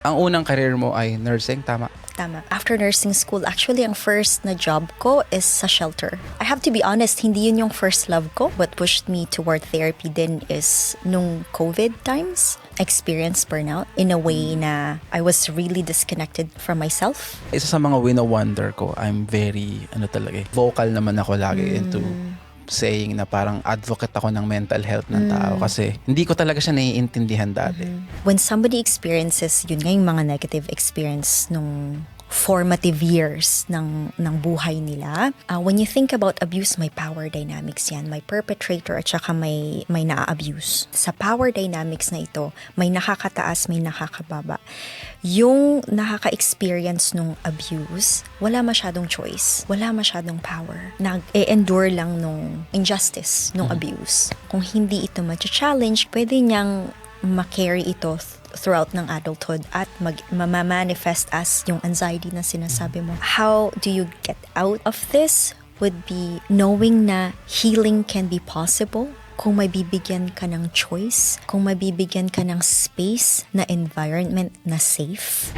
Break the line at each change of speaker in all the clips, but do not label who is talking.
Ang unang career mo ay nursing, tama?
Tama. After nursing school, actually, ang first na job ko is sa shelter. I have to be honest, hindi yun yung first love ko. What pushed me toward therapy din is nung COVID times, experience burnout in a way na I was really disconnected from myself.
Isa sa mga wino-wonder ko, I'm very, vocal naman ako lagi into saying na parang advocate ako ng mental health ng tao kasi hindi ko talaga siya naiintindihan dati.
When somebody experiences yun nga yung mga negative experience nung formative years ng buhay nila, when you think about abuse, may power dynamics yan. May perpetrator at saka may na-abuse. Sa power dynamics na ito, may nakakataas, may nakakababa. Yung nakaka-experience nung abuse, wala masyadong choice, wala masyadong power. Nag-e-endure lang nung injustice, nung abuse. Kung hindi ito ma-challenge, pwede niyang ma-carry ito throughout ng adulthood at ma-manifest as yung anxiety na sinasabi mo. How do you get out of this would be knowing na healing can be possible kung may bibigyan ka ng choice, kung may bibigyan ka ng space na environment na safe.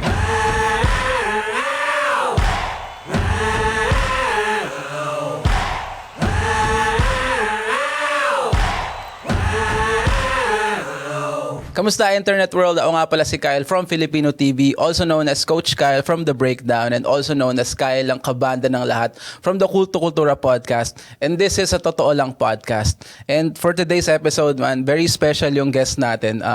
Kamusta Internet World? Ako nga pala si Kyle from Filipino TV, also known as Coach Kyle from The Breakdown and also known as Kyle ang kabanda ng lahat from the Kulto Kultura podcast. And this is a Totoo Lang podcast. And for today's episode, man, very special yung guest natin.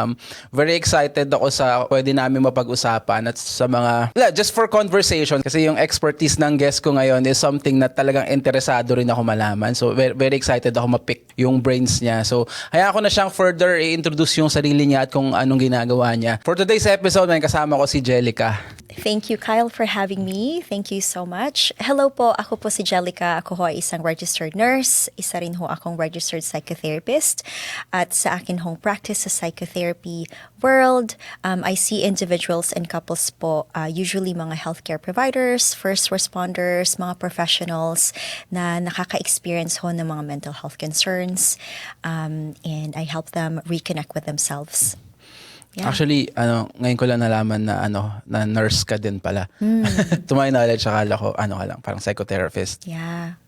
Very excited ako sa pwede namin mapag-usapan at sa mga, just for conversation kasi yung expertise ng guest ko ngayon is something na talagang interesado rin ako malaman. So very excited ako mapick yung brains niya. So hayaan ko na siyang further i-introduce yung sarili niya at kung anong ginagawa niya. For today's episode, may kasama ko si Jellica.
Thank you, Kyle, for having me. Thank you so much. Hello po, ako po si Jellica. Ako ho ay isang registered nurse. Isa rin ho akong registered psychotherapist. At sa akin hong practice sa psychotherapy world, I see individuals and couples po, usually mga healthcare providers, first responders, mga professionals na nakaka-experience ho ng mga mental health concerns. And I help them reconnect with themselves. Yeah.
Actually, ngayon ko lang nalaman na na nurse ka din pala. To my knowledge, akala ko ka lang, parang psychotherapist.
Yeah.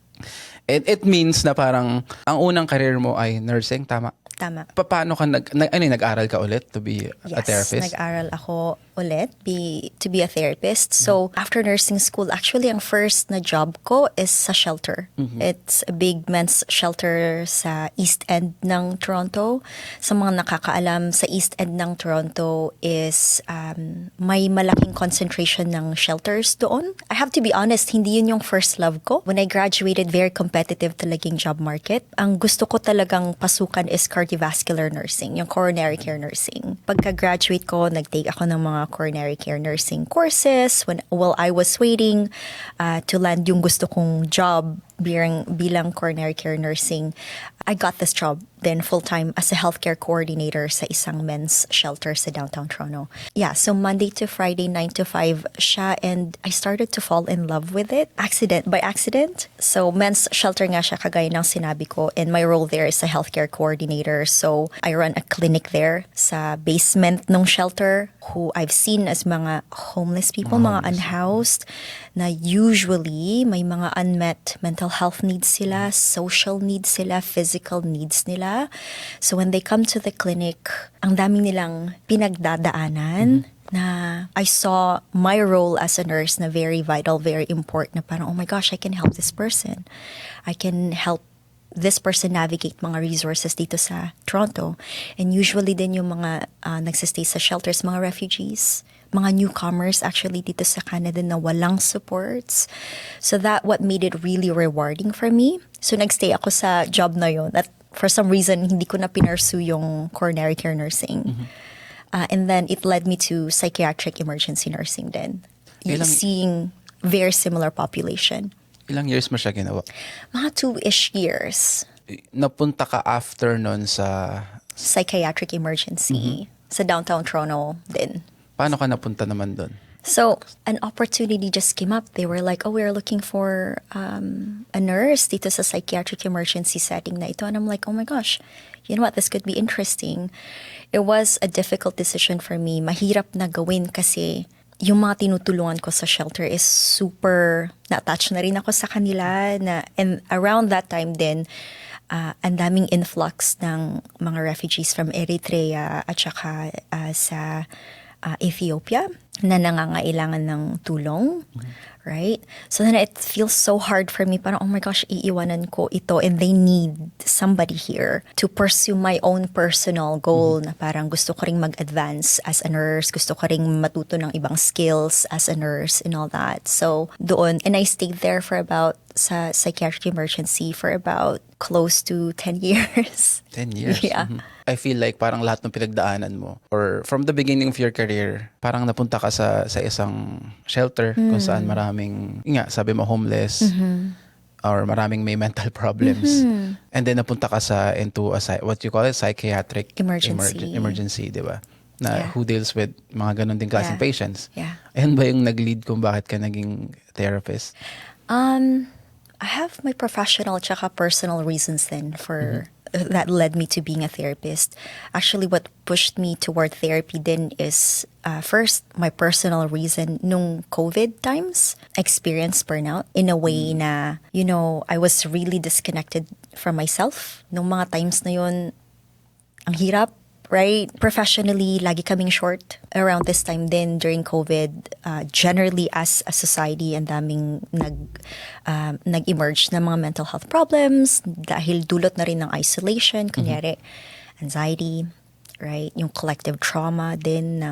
It means na parang ang unang career mo ay nursing, tama?
Tama.
Paano ka nag-aral ka ulit to be a therapist?
Yes, nag-aral ako ulit to be a therapist. So, after nursing school, actually, ang first na job ko is sa shelter. It's a big men's shelter sa East End ng Toronto. Sa mga nakakaalam, sa East End ng Toronto is may malaking concentration ng shelters doon. I have to be honest, hindi yun yung first love ko. When I graduated, very competitive talagang job market. Ang gusto ko talagang pasukan is cardiovascular nursing, yung coronary care nursing. Pagka-graduate ko, nag-take ako ng mga coronary care nursing courses while I was waiting to land yung gusto kong job bilang coronary care nursing. I got this job then full-time as a healthcare coordinator sa isang men's shelter sa downtown Toronto. Yeah, so Monday to Friday, 9 to 5 siya, and I started to fall in love with it by accident. So men's shelter nga siya, kagaya ng sinabi ko, and my role there is a healthcare coordinator. So I run a clinic there sa basement ng shelter who I've seen as mga homeless people, mga unhoused, na usually may mga unmet mental health needs sila, social needs sila, physical needs nila. So when they come to the clinic, ang dami nilang pinagdadaanan na I saw my role as a nurse na very vital, very important, na parang, oh my gosh, I can help this person. I can help this person navigate mga resources dito sa Toronto. And usually din yung mga nagsistay sa shelters, mga refugees, mga newcomers actually dito sa Canada na walang supports. So that what made it really rewarding for me. So nagstay ako sa job na yun. At for some reason, hindi ko na pinursu yung coronary care nursing. And then it led me to psychiatric emergency nursing din. Seeing very similar population.
Ilang years mo siya ginawa?
Mga 2-ish years.
Napunta ka after nun sa
Psychiatric emergency sa downtown Toronto din.
Paano ka napunta naman doon?
So an opportunity just came up. They were like, "Oh, we're looking for a nurse dito sa psychiatric emergency setting na ito." And I'm like, "Oh my gosh, you know what? This could be interesting." It was a difficult decision for me. Mahirap na gawin kasi yung mga tinutulungan ko sa shelter is super na-attach na rin ako sa kanila and around that time then ang daming influx ng mga refugees from Eritrea at saka sa Ethiopia na nangangailangan ng tulong, right? So then it feels so hard for me, parang, oh my gosh, iiwanan ko ito and they need somebody here to pursue my own personal goal na parang gusto ko ring mag-advance as a nurse, gusto ko ring matuto ng ibang skills as a nurse and all that. So doon, and I stayed there for about, sa psychiatric emergency for about close to 10 years.
10 years?
Yeah.
I feel like parang lahat ng pinagdaanan mo or from the beginning of your career, parang napunta ka sa isang shelter kung saan maraming, yun nga, sabi mo homeless or maraming may mental problems. And then napunta ka into a what you call it, psychiatric emergency, di ba? Na who deals with mga ganun din klaseng patients.
Yeah.
Ayun ba yung nag-lead kung bakit ka naging therapist?
I have my professional tsaka personal reasons then for that led me to being a therapist. Actually, what pushed me toward therapy then is first my personal reason. Nung COVID times, I experienced burnout in a way na, you know, I was really disconnected from myself. Nung mga times na yun, ang hirap. Right? Professionally, lagi kaming short around this time then during COVID. Generally, as a society, ang daming nag-emerge na mga mental health problems dahil dulot na rin ng isolation, kunyari, anxiety, right? Yung collective trauma din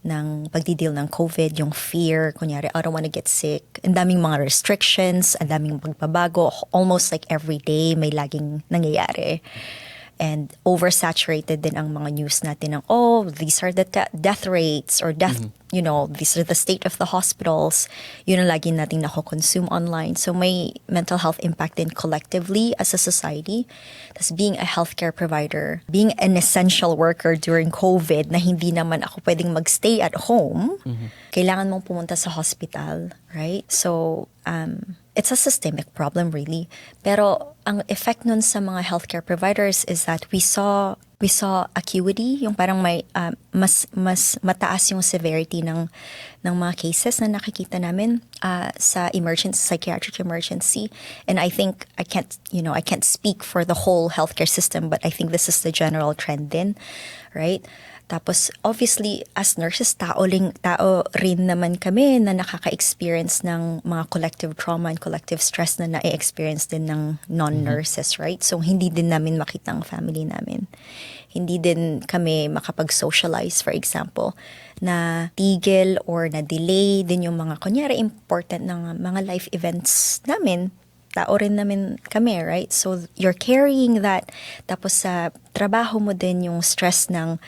ng pagdideal ng COVID, yung fear, kunyari, I don't want to get sick. Ang daming mga restrictions, ang daming pagbabago. Almost like every day, may laging nangyayari. And oversaturated din ang mga news natin ng, oh, these are the death rates or you know, these are the state of the hospitals. Yun ang lagi natin nako-consume online. So may mental health impact din collectively as a society. Tapos being a healthcare provider, being an essential worker during COVID na hindi naman ako pwedeng magstay at home, kailangan mong pumunta sa hospital, right? So, it's a systemic problem really. Pero ang effect nun sa mga healthcare providers is that we saw acuity, yung parang may mas mataas yung severity ng mga cases na nakikita namin sa psychiatric emergency. And I think I can't speak for the whole healthcare system, but I think this is the general trend din, right? Tapos, obviously, as nurses, tao rin naman kami na nakaka-experience ng mga collective trauma and collective stress na na-experience din ng non-nurses, right? So, hindi din namin makita ang family namin. Hindi din kami makapag-socialize, for example, na tigil or na delay din yung mga, kunyari, important ng mga life events namin. Tao rin namin kami, right? So, you're carrying that. Tapos sa trabaho mo din yung stress ng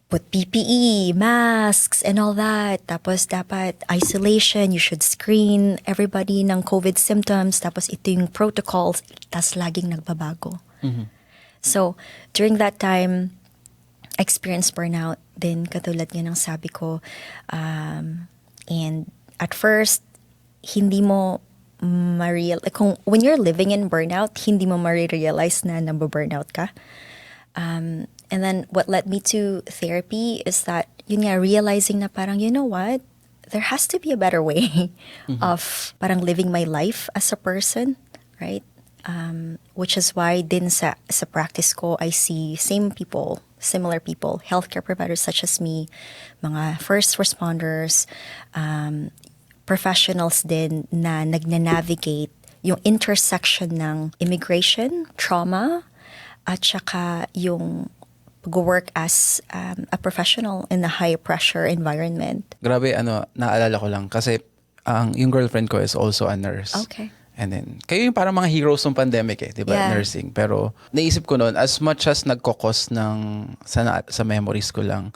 put PPE, masks, and all that. Tapos dapat isolation, you should screen everybody ng COVID symptoms. Tapos ito yung protocols, tas laging nagbabago. So, during that time, I experienced burnout. Then, katulad nga ng sabi ko, and at first, hindi mo when you're living in burnout, hindi mo ma-realize na nababurnout ka. And then what led me to therapy is that, yun nga, realizing na parang, you know what? There has to be a better way of parang living my life as a person, right? Which is why din sa practice ko, I see similar people, healthcare providers such as me, mga first responders, professionals din na nagna-navigate yung intersection ng immigration, trauma, at saka yung work as a professional in a high-pressure environment.
Grabe, naalala ko lang kasi yung girlfriend ko is also a nurse.
Okay.
And then, kayo yung parang mga heroes ng pandemic di ba?
Yeah.
Nursing. Pero, naisip ko noon, as much as nagkokos sa memories ko lang,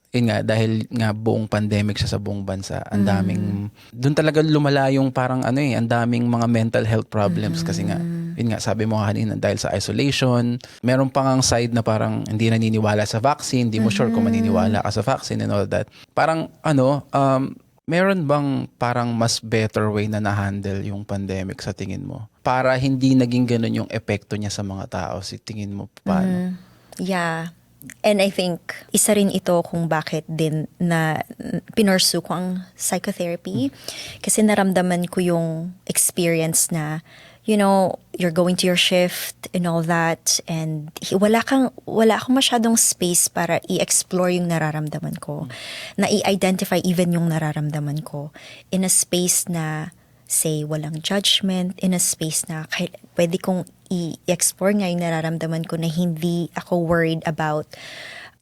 yun nga, dahil nga buong pandemic siya sa buong bansa, ang daming, doon talaga lumala yung parang ang daming mga mental health problems kasi nga, Yun nga, sabi mo kanina, dahil sa isolation, meron pang ang side na parang hindi naniniwala sa vaccine, hindi mo sure kung maniniwala ka sa vaccine and all that. Parang meron bang parang mas better way na na-handle yung pandemic sa tingin mo? Para hindi naging ganun yung epekto niya sa mga tao, si tingin mo paano?
Yeah. And I think isa rin ito kung bakit din na pinursu ko ang psychotherapy. Kasi naramdaman ko yung experience na, you're going to your shift and all that. And wala akong masyadong space para i-explore yung nararamdaman ko. Na i-identify even yung nararamdaman ko. In a space na, say, walang judgment, in a space na pwede kong i-explore nga yung nararamdaman ko na hindi ako worried about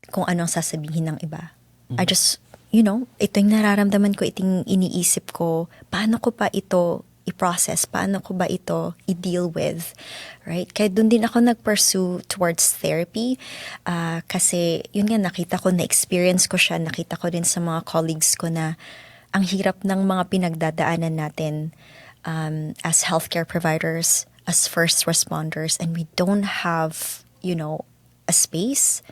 kung anong sasabihin ng iba. I just, ito yung nararamdaman ko, itong iniisip ko, paano ko pa ito i-process, paano ko ba ito i-deal with, right? Kaya dun din ako nag-pursue towards therapy kasi yun nga, nakita ko, na-experience ko siya, nakita ko din sa mga colleagues ko na ang hirap ng mga pinagdadaanan natin as healthcare providers, as first responders, and we don't have, a space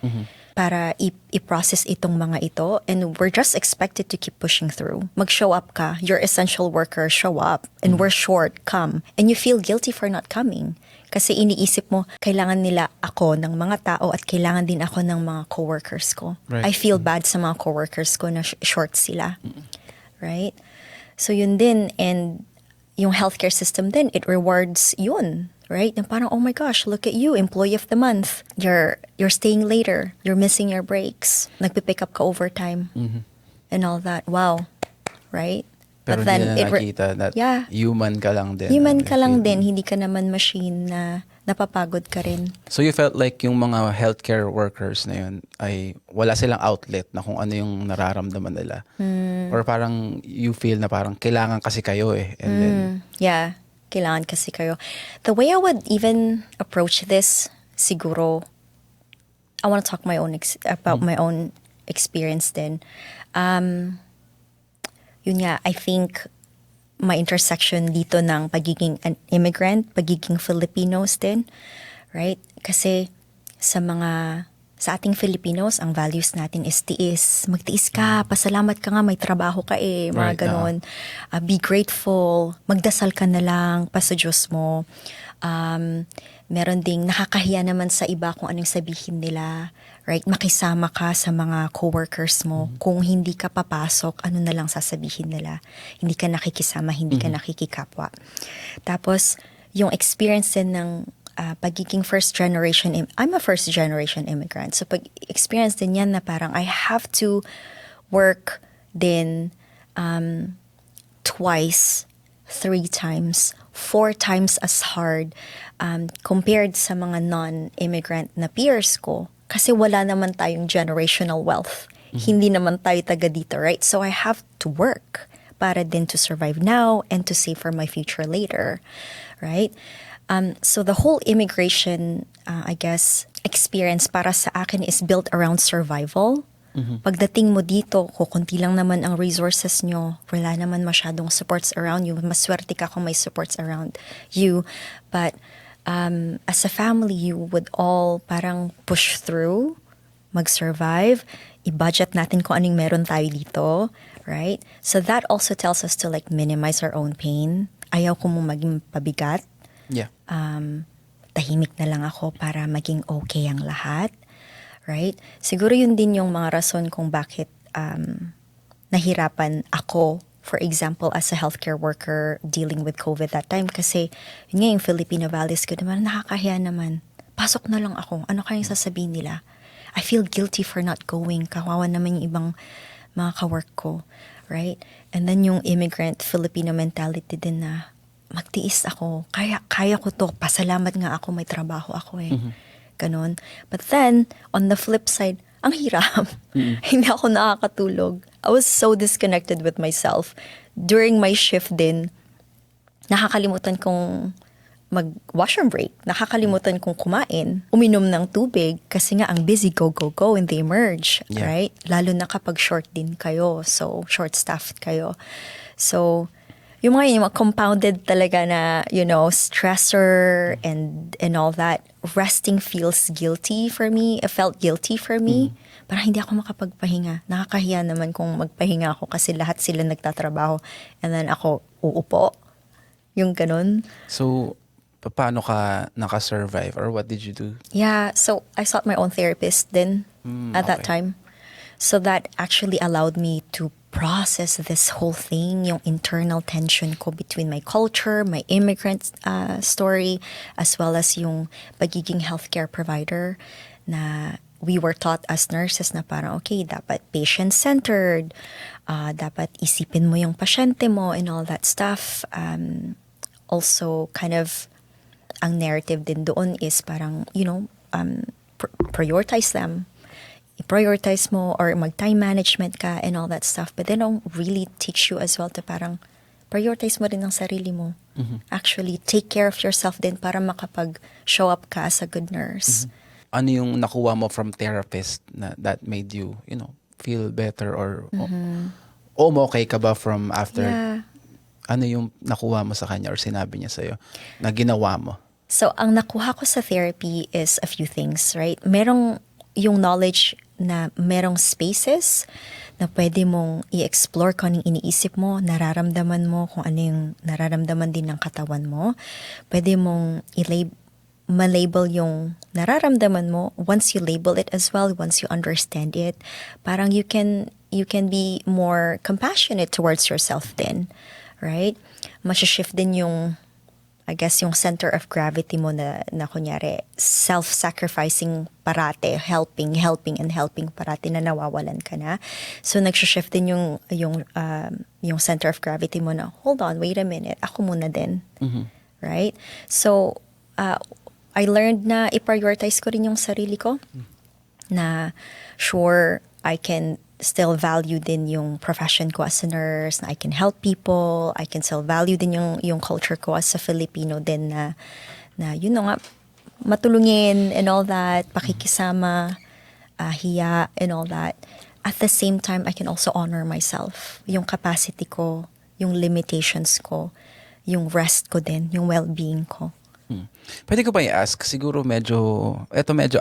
para i-process itong mga ito. And we're just expected to keep pushing through. Mag-show up ka. You're essential worker, show up. And we're short, come. And you feel guilty for not coming. Kasi iniisip mo, kailangan nila ako ng mga tao at kailangan din ako ng mga coworkers ko.
Right.
I feel bad sa mga coworkers ko na short sila. Right? So yun din. And yung healthcare system din, it rewards yun, right? Na parang, oh my gosh, look at you, employee of the month. You're staying later. You're missing your breaks. Nagpipick up ka overtime. And all that. Wow. Right?
Pero hindi na nakita that human ka lang din.
Human ka lang din. Hindi ka naman machine na napapagod ka rin.
So you felt like yung mga healthcare workers na yun ay wala silang outlet na kung ano yung nararamdaman nila. Or parang you feel na parang kailangan kasi kayo eh. And then,
yeah, kailangan kasi kayo. The way I would even approach this, siguro, I want to talk about my own experience din. Yun nga, I think my intersection dito ng pagiging an immigrant, pagiging Filipinos din, right? Kasi sa ating Filipinos, ang values natin is tiis. Magtiis ka, pasalamat ka nga, may trabaho ka mga
Right,
ganon. Be grateful, magdasal ka na lang pa sa Diyos mo. Meron ding nakakahiya naman sa iba kung anong sabihin nila, right? Makisama ka sa mga coworkers mo. Kung hindi ka papasok, ano na lang sasabihin nila? Hindi ka nakikisama, hindi ka nakikikapwa. Tapos, yung experience din ng pagiging I'm a first generation immigrant. So, experience din yan na parang I have to work din twice, 3 times, 4 times as hard compared sa mga non-immigrant na peers ko. Kasi wala naman tayong generational wealth. Hindi naman tayo taga dito, right? So I have to work para din to survive now and to save for my future later, right? So the whole immigration, I guess, experience para sa akin is built around survival. Pagdating mo dito, kukunti lang naman ang resources nyo. Wala naman masyadong supports around you. Maswerte ka kung may supports around you. But as a family, you would all parang push through, mag-survive, i-budget natin kung anong meron tayo dito, right? So that also tells us to like minimize our own pain. Ayaw ko mo maging pabigat.
yeah.
Tahimik na lang ako para maging okay ang lahat. Right? Siguro yun din yung mga rason kung bakit nahirapan ako, for example, as a healthcare worker dealing with COVID that time. Kasi yun nga yung Filipino values ko naman, nakakahiya naman. Pasok na lang ako. Ano kayang sasabihin nila? I feel guilty for not going. Kawawa naman yung ibang mga kawork ko. Right? And then yung immigrant Filipino mentality din na magtiis ako. Kaya ko to. Pasalamat nga ako. May trabaho ako Ganon. But then, on the flip side, ang hirap. Hindi ako nakakatulog. I was so disconnected with myself. During my shift din, nakakalimutan kong mag-washroom break. Nakakalimutan kong kumain. Uminom ng tubig kasi nga ang busy, go, go, go, and they emerge.
Yeah.
Right? Lalo na kapag short din kayo. So, short-staffed kayo. So, yung mga compounded talaga na, stressor and all that, resting feels guilty for me. It felt guilty for me. Parang hindi ako makapagpahinga. Nakakahiya naman kung magpahinga ako kasi lahat sila nagtatrabaho and then ako uupo. Yung ganun.
So, paano ka naka-survive or what did you do?
Yeah, so I sought my own therapist then at that
okay.
time. So that actually allowed me to process this whole thing, yung internal tension ko between my culture, my immigrant story, as well as yung pagiging healthcare provider na we were taught as nurses na parang, okay, dapat patient-centered, dapat isipin mo yung pasyente mo and all that stuff. Also, kind of, ang narrative din doon is parang, prioritize them. I-prioritize mo or mag-time management ka and all that stuff. But they don't really teach you as well to parang prioritize mo rin ang sarili mo. Actually, take care of yourself din para makapag-show up ka as a good nurse.
Ano yung nakuha mo from therapist na that made you, feel better or okay ka ba from after?
Yeah.
Ano yung nakuha mo sa kanya or sinabi niya sa'yo na ginawa mo?
So, ang nakuha ko sa therapy is a few things, right? Merong yung knowledge na merong spaces na pwede mong i-explore kung anong iniisip mo, nararamdaman mo, kung ano yung nararamdaman din ng katawan mo. Pwede mong malabel yung nararamdaman mo. Once you label it as well, once you understand it, parang you can be more compassionate towards yourself then, right? Masha-shift din yung, I guess, yung center of gravity mo na kunyari, self-sacrificing parate, helping parate na nawawalan ka na. So, nagsha-shift din yung center of gravity mo na, hold on, wait a minute, ako muna din. Right? So, I learned na i-prioritize ko rin yung sarili ko. Na, sure, I can still value din yung profession ko as a nurse, na I can help people, I can still value din yung culture ko as a Filipino din na yun nga, matulungin and all that, pakikisama, hiya and all that. At the same time, I can also honor myself, yung capacity ko, yung limitations ko, yung rest ko din, yung well-being ko.
Pwede ko ba i-ask? Siguro medyo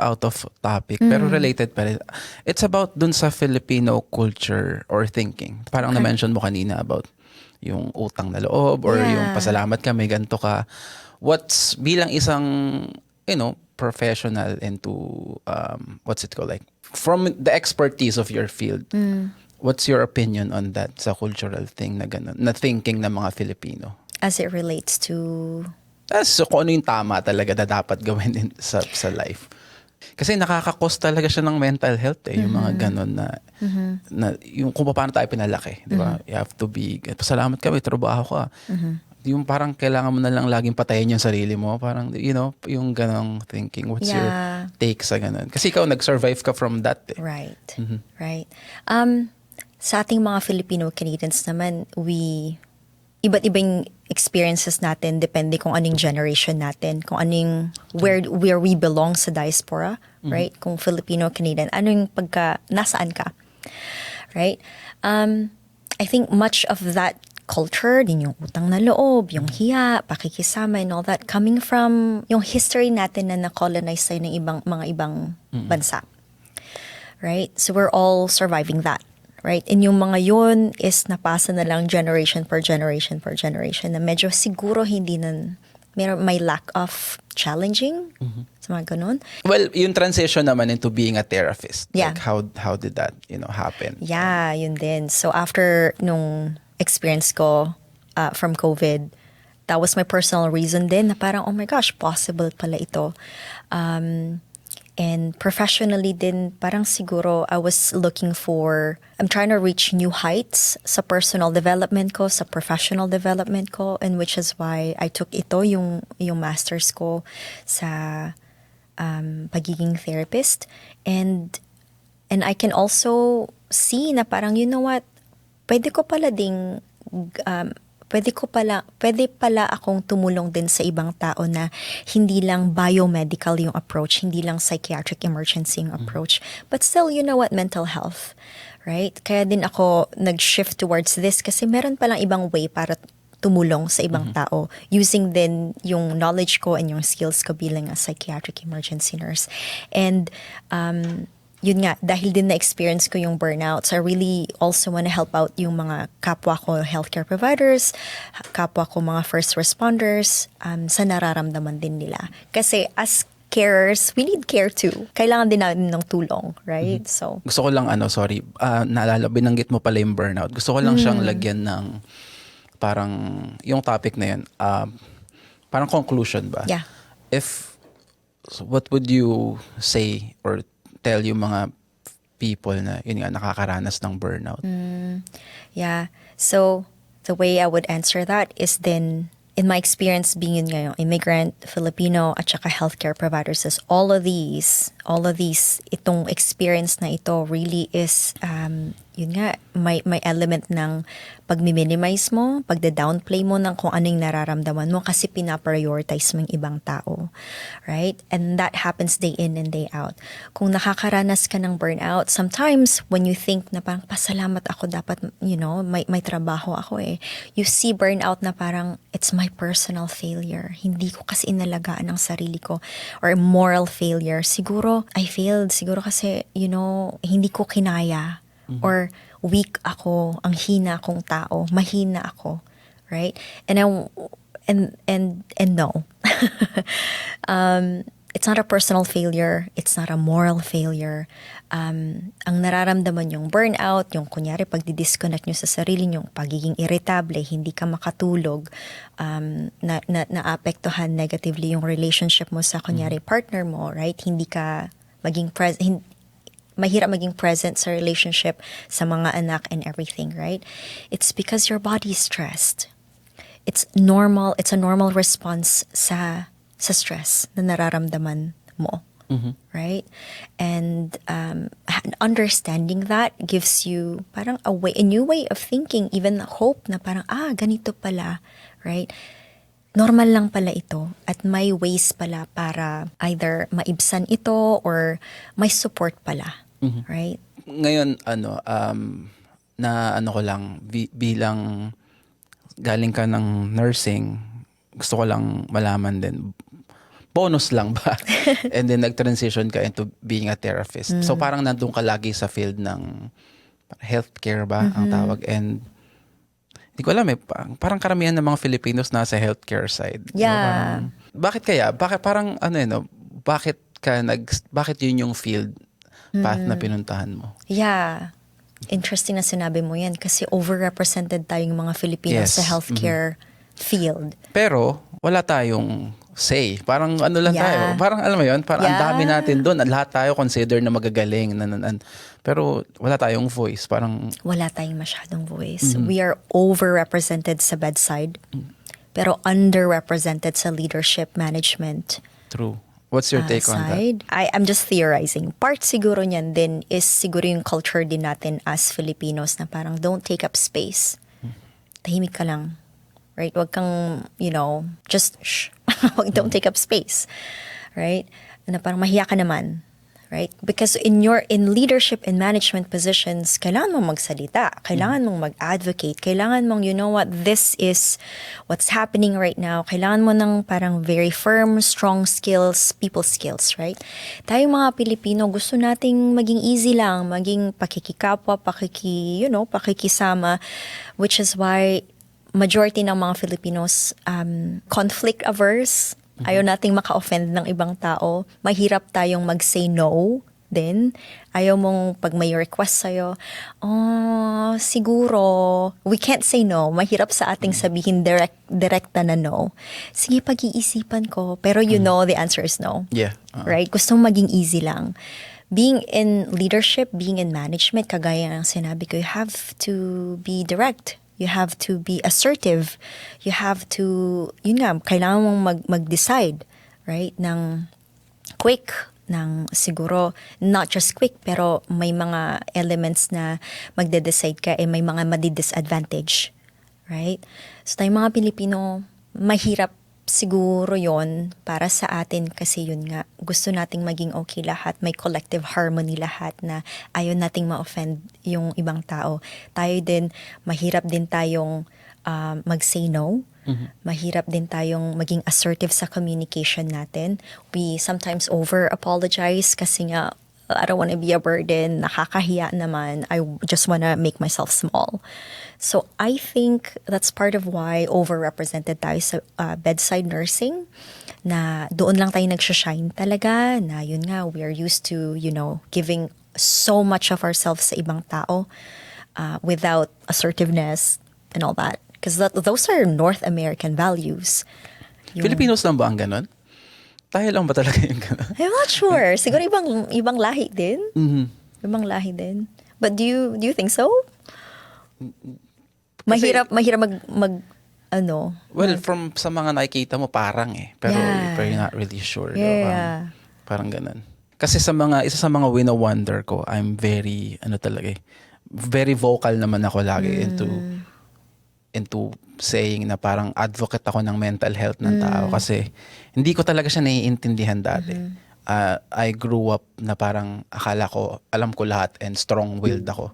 out of topic, pero related pa rin. It's about dun sa Filipino culture or thinking. Parang na-mention mo kanina about yung utang na loob or yung pasalamat ka, may ganito ka. What's, bilang isang, professional into, what's it called? Like, from the expertise of your field, what's your opinion on that sa cultural thing na ganun, na thinking ng mga Filipino?
As it relates to...
So, kung ano yung tama talaga na dapat gawin din sa life. Kasi nakaka-cost talaga siya ng mental health yung mga ganun na yung kung paano tayo pinalaki, di ba? You have to be, pasalamat ka, may trabaho ka. Yung parang kailangan mo na lang laging patayin yung sarili mo. Parang, yung ganong thinking. What's your take sa ganun? Kasi ikaw, nag-survive ka from that.
Right. Right. Sa ating mga Filipino-Canadians naman, iba't ibang experiences natin depende kung anong generation natin, kung anong where we belong sa diaspora, right? Kung Filipino-Canadian, anong nasaan ka, right? I think much of that culture, din yung utang na loob, yung hiya, pakikisama and all that, coming from yung history natin na na-colonize tayo ng mga ibang bansa. Right? So we're all surviving that. Right? And yung mga yun is napasa na lang generation per generation na medyo siguro hindi na may lack of challenging sa mga ganun.
Well, yung transition naman into being a therapist.
Yeah.
Like how did that, happen?
Yeah, yun din. So after nung experience ko from COVID, that was my personal reason din na parang, oh my gosh, possible pala ito. And professionally din, parang siguro I'm trying to reach new heights sa personal development ko, sa professional development ko, and which is why I took ito, yung master's ko sa pagiging therapist. And I can also see na parang, you know what, pwede pala akong tumulong din sa ibang tao na hindi lang biomedical yung approach, hindi lang psychiatric emergency yung approach, but still, you know what, mental health, right? Kaya din ako nag-shift towards this kasi meron palang ibang way para tumulong sa ibang tao using din yung knowledge ko and yung skills ko bilang a psychiatric emergency nurse. And yun nga, dahil din na-experience ko yung burnout, so I really also want to help out yung mga kapwa ko healthcare providers, kapwa ko mga first responders, sa nararamdaman din nila. Kasi as carers, we need care too. Kailangan din natin ng tulong, right? So,
Gusto ko lang naalala, binanggit mo pala yung burnout. Gusto ko lang siyang lagyan ng parang, yung topic na yun, parang conclusion ba?
yeah.
So what would you say or tell yung mga people na yun nga nakakaranas ng burnout?
Yeah. So, the way I would answer that is then, in my experience being yun ngayon, immigrant, Filipino, at saka healthcare providers, is all of these, itong experience na ito really is, yun nga, may element ng pag-minimize mo, pagda-downplay mo ng kung anong nararamdaman mo kasi pinaprioritize mo yung ibang tao. Right? And that happens day in and day out. Kung nakakaranas ka ng burnout, sometimes when you think na parang pasalamat ako dapat, may trabaho ako eh. You see burnout na parang it's my personal failure. Hindi ko kasi inalagaan ang sarili ko. Or moral failure. Siguro, I failed. Siguro kasi, hindi ko kinaya. Or weak ako, ang hina akong tao, mahina ako, right? And no. It's not a personal failure, it's not a moral failure. Ang nararamdaman yung burnout, yung kunyari pagdi-disconnect nyo sa sarili nyo, pagiging irritable, hindi ka makatulog, naapektuhan negatively yung relationship mo sa kunyari partner mo, right? Hindi ka maging mahirap maging present sa relationship, sa mga anak and everything, right? It's because your body is stressed. It's normal, it's a normal response sa stress na nararamdaman mo, right? And understanding that gives you parang a new way of thinking, even hope na parang, ganito pala, right? Normal lang pala ito at may ways pala para either maibsan ito or may support pala. Right?
Ngayon, ko lang, bilang galing ka ng nursing, gusto ko lang malaman din, bonus lang ba? And then nag-transition ka into being a therapist. So parang nandun ka lagi sa field ng healthcare ba ang tawag? And hindi ko alam parang karamihan ng mga Filipinos nasa healthcare side.
Yeah.
So parang, bakit kaya? Bakit parang bakit yun yung field path na pinuntahan mo?
Yeah. Interesting na sinabi mo yan kasi overrepresented tayong mga Filipinos sa healthcare field.
Pero wala tayong say. Parang tayo. Parang alam mo yun, parang ang dami natin doon. Lahat tayo consider na magagaling. Pero wala tayong voice. Parang
wala tayong masyadong voice. We are overrepresented sa bedside pero underrepresented sa leadership management.
True. What's your take on that?
I'm just theorizing. Part siguro niyan din is siguro yung culture din natin as Filipinos na parang don't take up space. Tahimik ka lang. Right? Wag kang, just shh. Don't take up space. Right? Na parang mahiya ka naman. Right? Because in leadership and management positions, kailangan mong magsalita, kailangan mong mag-advocate, kailangan mong, this is what's happening right now. Kailangan mo ng parang very firm, strong skills, people skills, right? Tayong mga Pilipino, gusto nating maging easy lang, maging pakikikapwa, pakikisama, which is why majority ng mga Filipinos conflict averse. Ayaw nating maka-offend ng ibang tao. Mahirap tayong mag-say no din. Ayaw mong pag may request sa'yo, siguro, we can't say no. Mahirap sa ating sabihin direkta na no. Sige, pag-iisipan ko. Pero the answer is no.
Yeah.
Right? Gusto mong maging easy lang. Being in leadership, being in management, kagaya ng sinabi ko, you have to be direct. You have to be assertive. You have to, kailangan mong mag-decide, right? Ng quick, ng siguro, not just quick, pero may mga elements na magde-decide ka, may mga madi-disadvantage, right? So tayong mga Pilipino, mahirap siguro yon para sa atin kasi yun nga, gusto nating maging okay lahat, may collective harmony lahat na ayaw nating ma-offend yung ibang tao. Tayo din, mahirap din tayong mag-say no. Mahirap din tayong maging assertive sa communication natin. We sometimes over-apologize kasi nga, I don't want to be a burden, nakakahiya naman. I just want to make myself small. So I think that's part of why overrepresented tayo sa bedside nursing, na doon lang tayo nagsashine talaga, na yun nga, we are used to, giving so much of ourselves sa ibang tao without assertiveness and all that. Because those are North American values.
Filipinos lang ba ang ganon? Tayo lang ba talaga yung ganon?
I'm not sure. Siguro ibang lahi din. Ibang lahi din. But do you think so? Mahirap
Well, from sa mga nakikita mo parang pero you're not really sure.
Yeah.
Parang ganun. Kasi isa sa mga wino-wonder ko, I'm very very vocal naman ako lagi into saying na parang advocate ako ng mental health ng tao kasi hindi ko talaga siya naiintindihan dati. I grew up na parang akala ko alam ko lahat and strong-willed ako.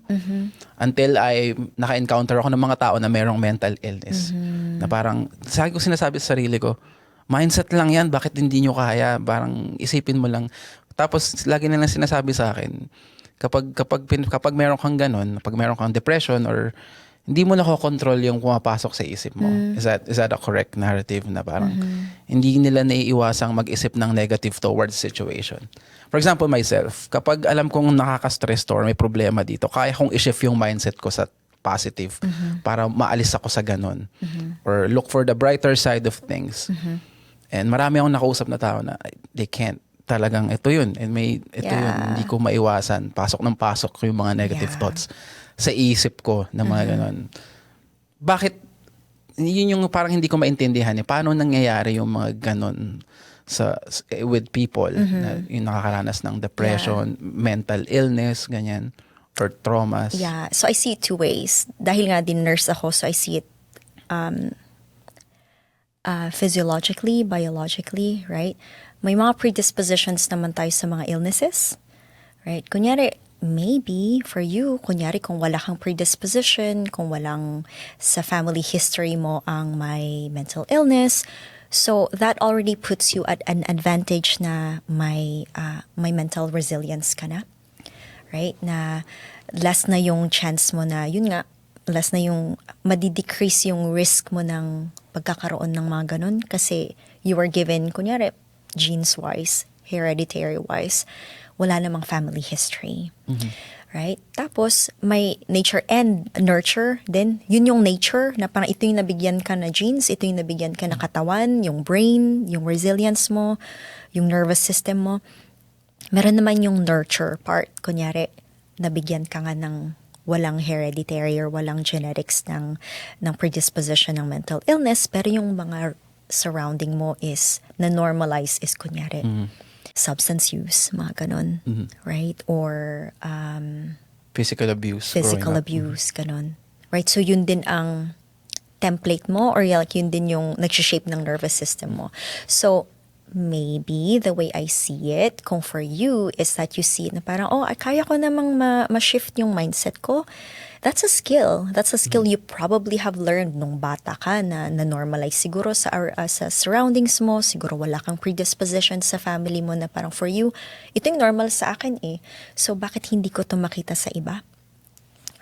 Until I naka-encounter ako ng mga tao na merong mental illness. Na parang sinasabi sa sarili ko, mindset lang yan, bakit hindi nyo kaya? Parang isipin mo lang. Tapos lagi nilang sinasabi sa akin, kapag meron kang ganun, kapag meron kang depression or hindi mo nakokontrol yung pumapasok sa isip mo. Is that a correct narrative na parang hindi nila naiiwasang mag-isip ng negative towards situation? For example, myself, kapag alam kong nakaka-stress to or may problema dito, kaya kong i-shift yung mindset ko sa positive para maalis ako sa ganun. Or look for the brighter side of things. And marami akong nakausap na tao na they can't. Talagang ito yun. And ito yun. Hindi ko maiwasan. Pasok ng pasok yung mga negative thoughts sa isip ko na mga ganon. Bakit? Yun yung parang hindi ko maintindihan. Paano nangyayari yung mga ganon with people na yung nakakaranas ng depression, mental illness, ganyan, or traumas?
Yeah. So I see it two ways. Dahil nga din nurse ako, so I see it physiologically, biologically, right? May mga predispositions naman tayo sa mga illnesses, right? Kunyari, maybe for you, kunyari kung wala kang predisposition, kung walang sa family history mo ang may mental illness, so that already puts you at an advantage na may mental resilience ka na, right? Na less na yung chance mo na, yun nga, less na yung madi-decrease yung risk mo ng pagkakaroon ng mga ganun kasi you were given, kunyari, genes-wise, hereditary-wise, wala namang family history. Right? Tapos, may nature and nurture din. Yun yung nature, na parang ito yung nabigyan ka na genes, ito yung nabigyan ka na katawan, yung brain, yung resilience mo, yung nervous system mo. Meron naman yung nurture part. Kunyari, nabigyan ka nga ng walang hereditary or walang genetics ng predisposition ng mental illness, pero yung mga surrounding mo is, na-normalize is kunyari, substance use, mga ganon, right? Or
physical abuse.
Physical abuse, ganon. Right? So yun din ang template mo or like yun din yung nag-shape ng nervous system mo. So maybe the way I see it, kung for you, is that you see it na parang, kaya ko namang ma-shift yung mindset ko. That's a skill. That's a skill you probably have learned nung bata ka na normalize siguro sa surroundings mo. Siguro wala kang predisposition sa family mo na parang for you, ito yung normal sa akin eh. So bakit hindi ko to makita sa iba?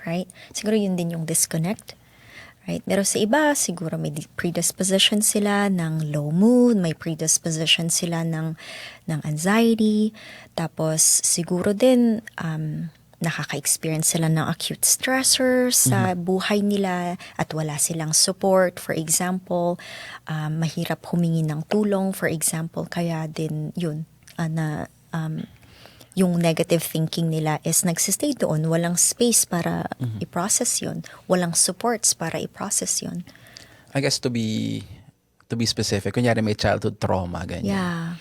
Right? Siguro yun din yung disconnect. Right? Pero sa iba, siguro may predisposition sila ng low mood, may predisposition sila ng anxiety. Tapos siguro din, nakaka-experience sila ng acute stressors sa buhay nila at wala silang support. For example, mahirap humingi ng tulong. For example, kaya din yun, yung negative thinking nila is nagsistay doon. Walang space para i-process yun. Walang supports para i-process yun.
I guess to be specific, kunyari may childhood trauma, ganyan.
Yeah.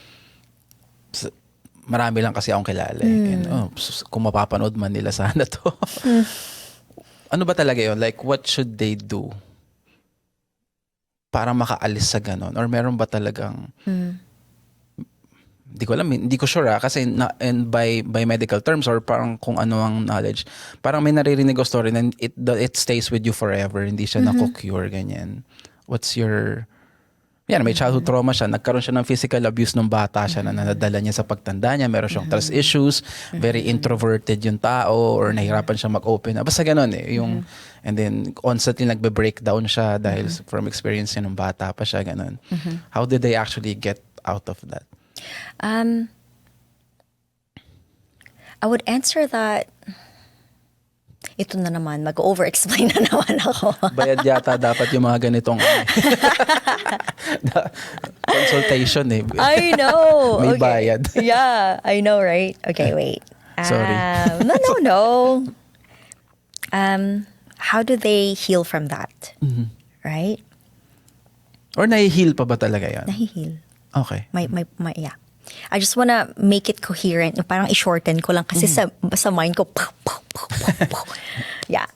Marami lang kasi akong kilala. And, kung mapapanood man nila sana to. Ano ba talaga yun? Like, what should they do para makaalis sa ganon? Or meron ba talagang Hindi ko alam, hindi ko sure kasi and by medical terms or parang kung ano ang knowledge, parang may naririnig ko story na it stays with you forever, hindi siya nako-cure, ganyan. What's your... Yan, may childhood trauma siya. Nagkaroon siya ng physical abuse nung bata siya na nadala niya sa pagtanda niya. Meron siyang trust issues. Very introverted yung tao or nahirapan siya mag-open. Basta ganun eh. Yung, and then constantly nagbe-breakdown siya dahil from experience niya nung bata pa siya. Ganun. How did they actually get out of that?
I would answer that. Ito na naman, mag-over-explain na naman ako.
Bayad yata dapat yung mga ganitong consultation eh.
I know.
May
Okay.
bayad.
Yeah, I know, right? Okay, wait.
Sorry.
No. How do they heal from that? Right?
Or nahi-heal pa ba talaga yan?
Nahihil.
Okay.
Yeah. I just wanna make it coherent. Yung parang i-shorten ko lang kasi sa mind ko. Yeah.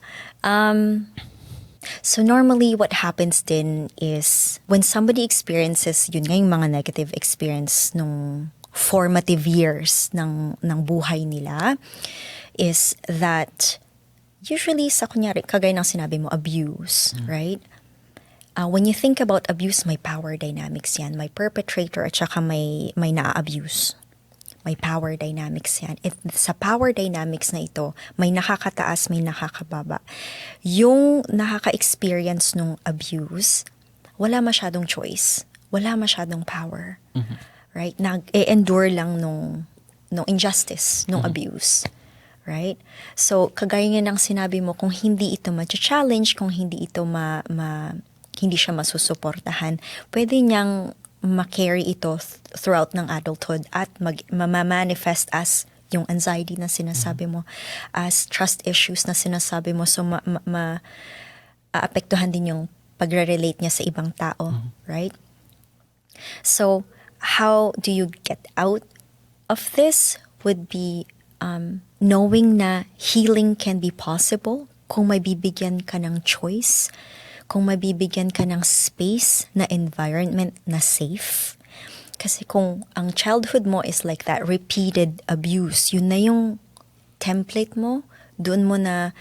So normally what happens then is when somebody experiences yun nga yung mga negative experience nung formative years ng buhay nila is that usually sa kunyari kagaya ng sinabi mo abuse, right? When you think about abuse, may power dynamics yan. May perpetrator at saka may na-abuse. May power dynamics yan. Sa power dynamics na ito, may nakakataas, may nakakababa. Yung nakaka-experience nung abuse, wala masyadong choice. Wala masyadong power. Right? Nag-endure lang nung injustice, nung abuse. Right? So, kagaya nga ng sinabi mo, kung hindi ito ma-challenge, kung hindi ito hindi siya masusuportahan, pwede niyang ma-carry ito throughout ng adulthood at ma-manifest as yung anxiety na sinasabi mo, as trust issues na sinasabi mo. So, maapektuhan din yung pagre-relate niya sa ibang tao. Right? So, how do you get out of this would be knowing na healing can be possible kung may bibigyan ka ng choice, kung mabibigyan ka ng space na environment na safe. Kasi kung ang childhood mo is like that, repeated abuse, yun na yung template mo, doon na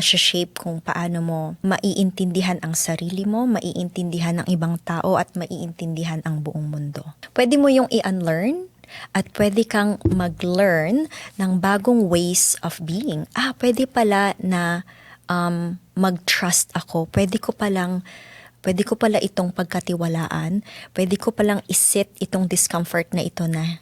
shape kung paano mo maiintindihan ang sarili mo, maiintindihan ang ibang tao, at maiintindihan ang buong mundo. Pwede mo yung i-unlearn, at pwede kang mag-learn ng bagong ways of being. Pwede pala na mag-trust ako. Pwede ko pala itong pagkatiwalaan. Pwede ko palang isit itong discomfort na ito na,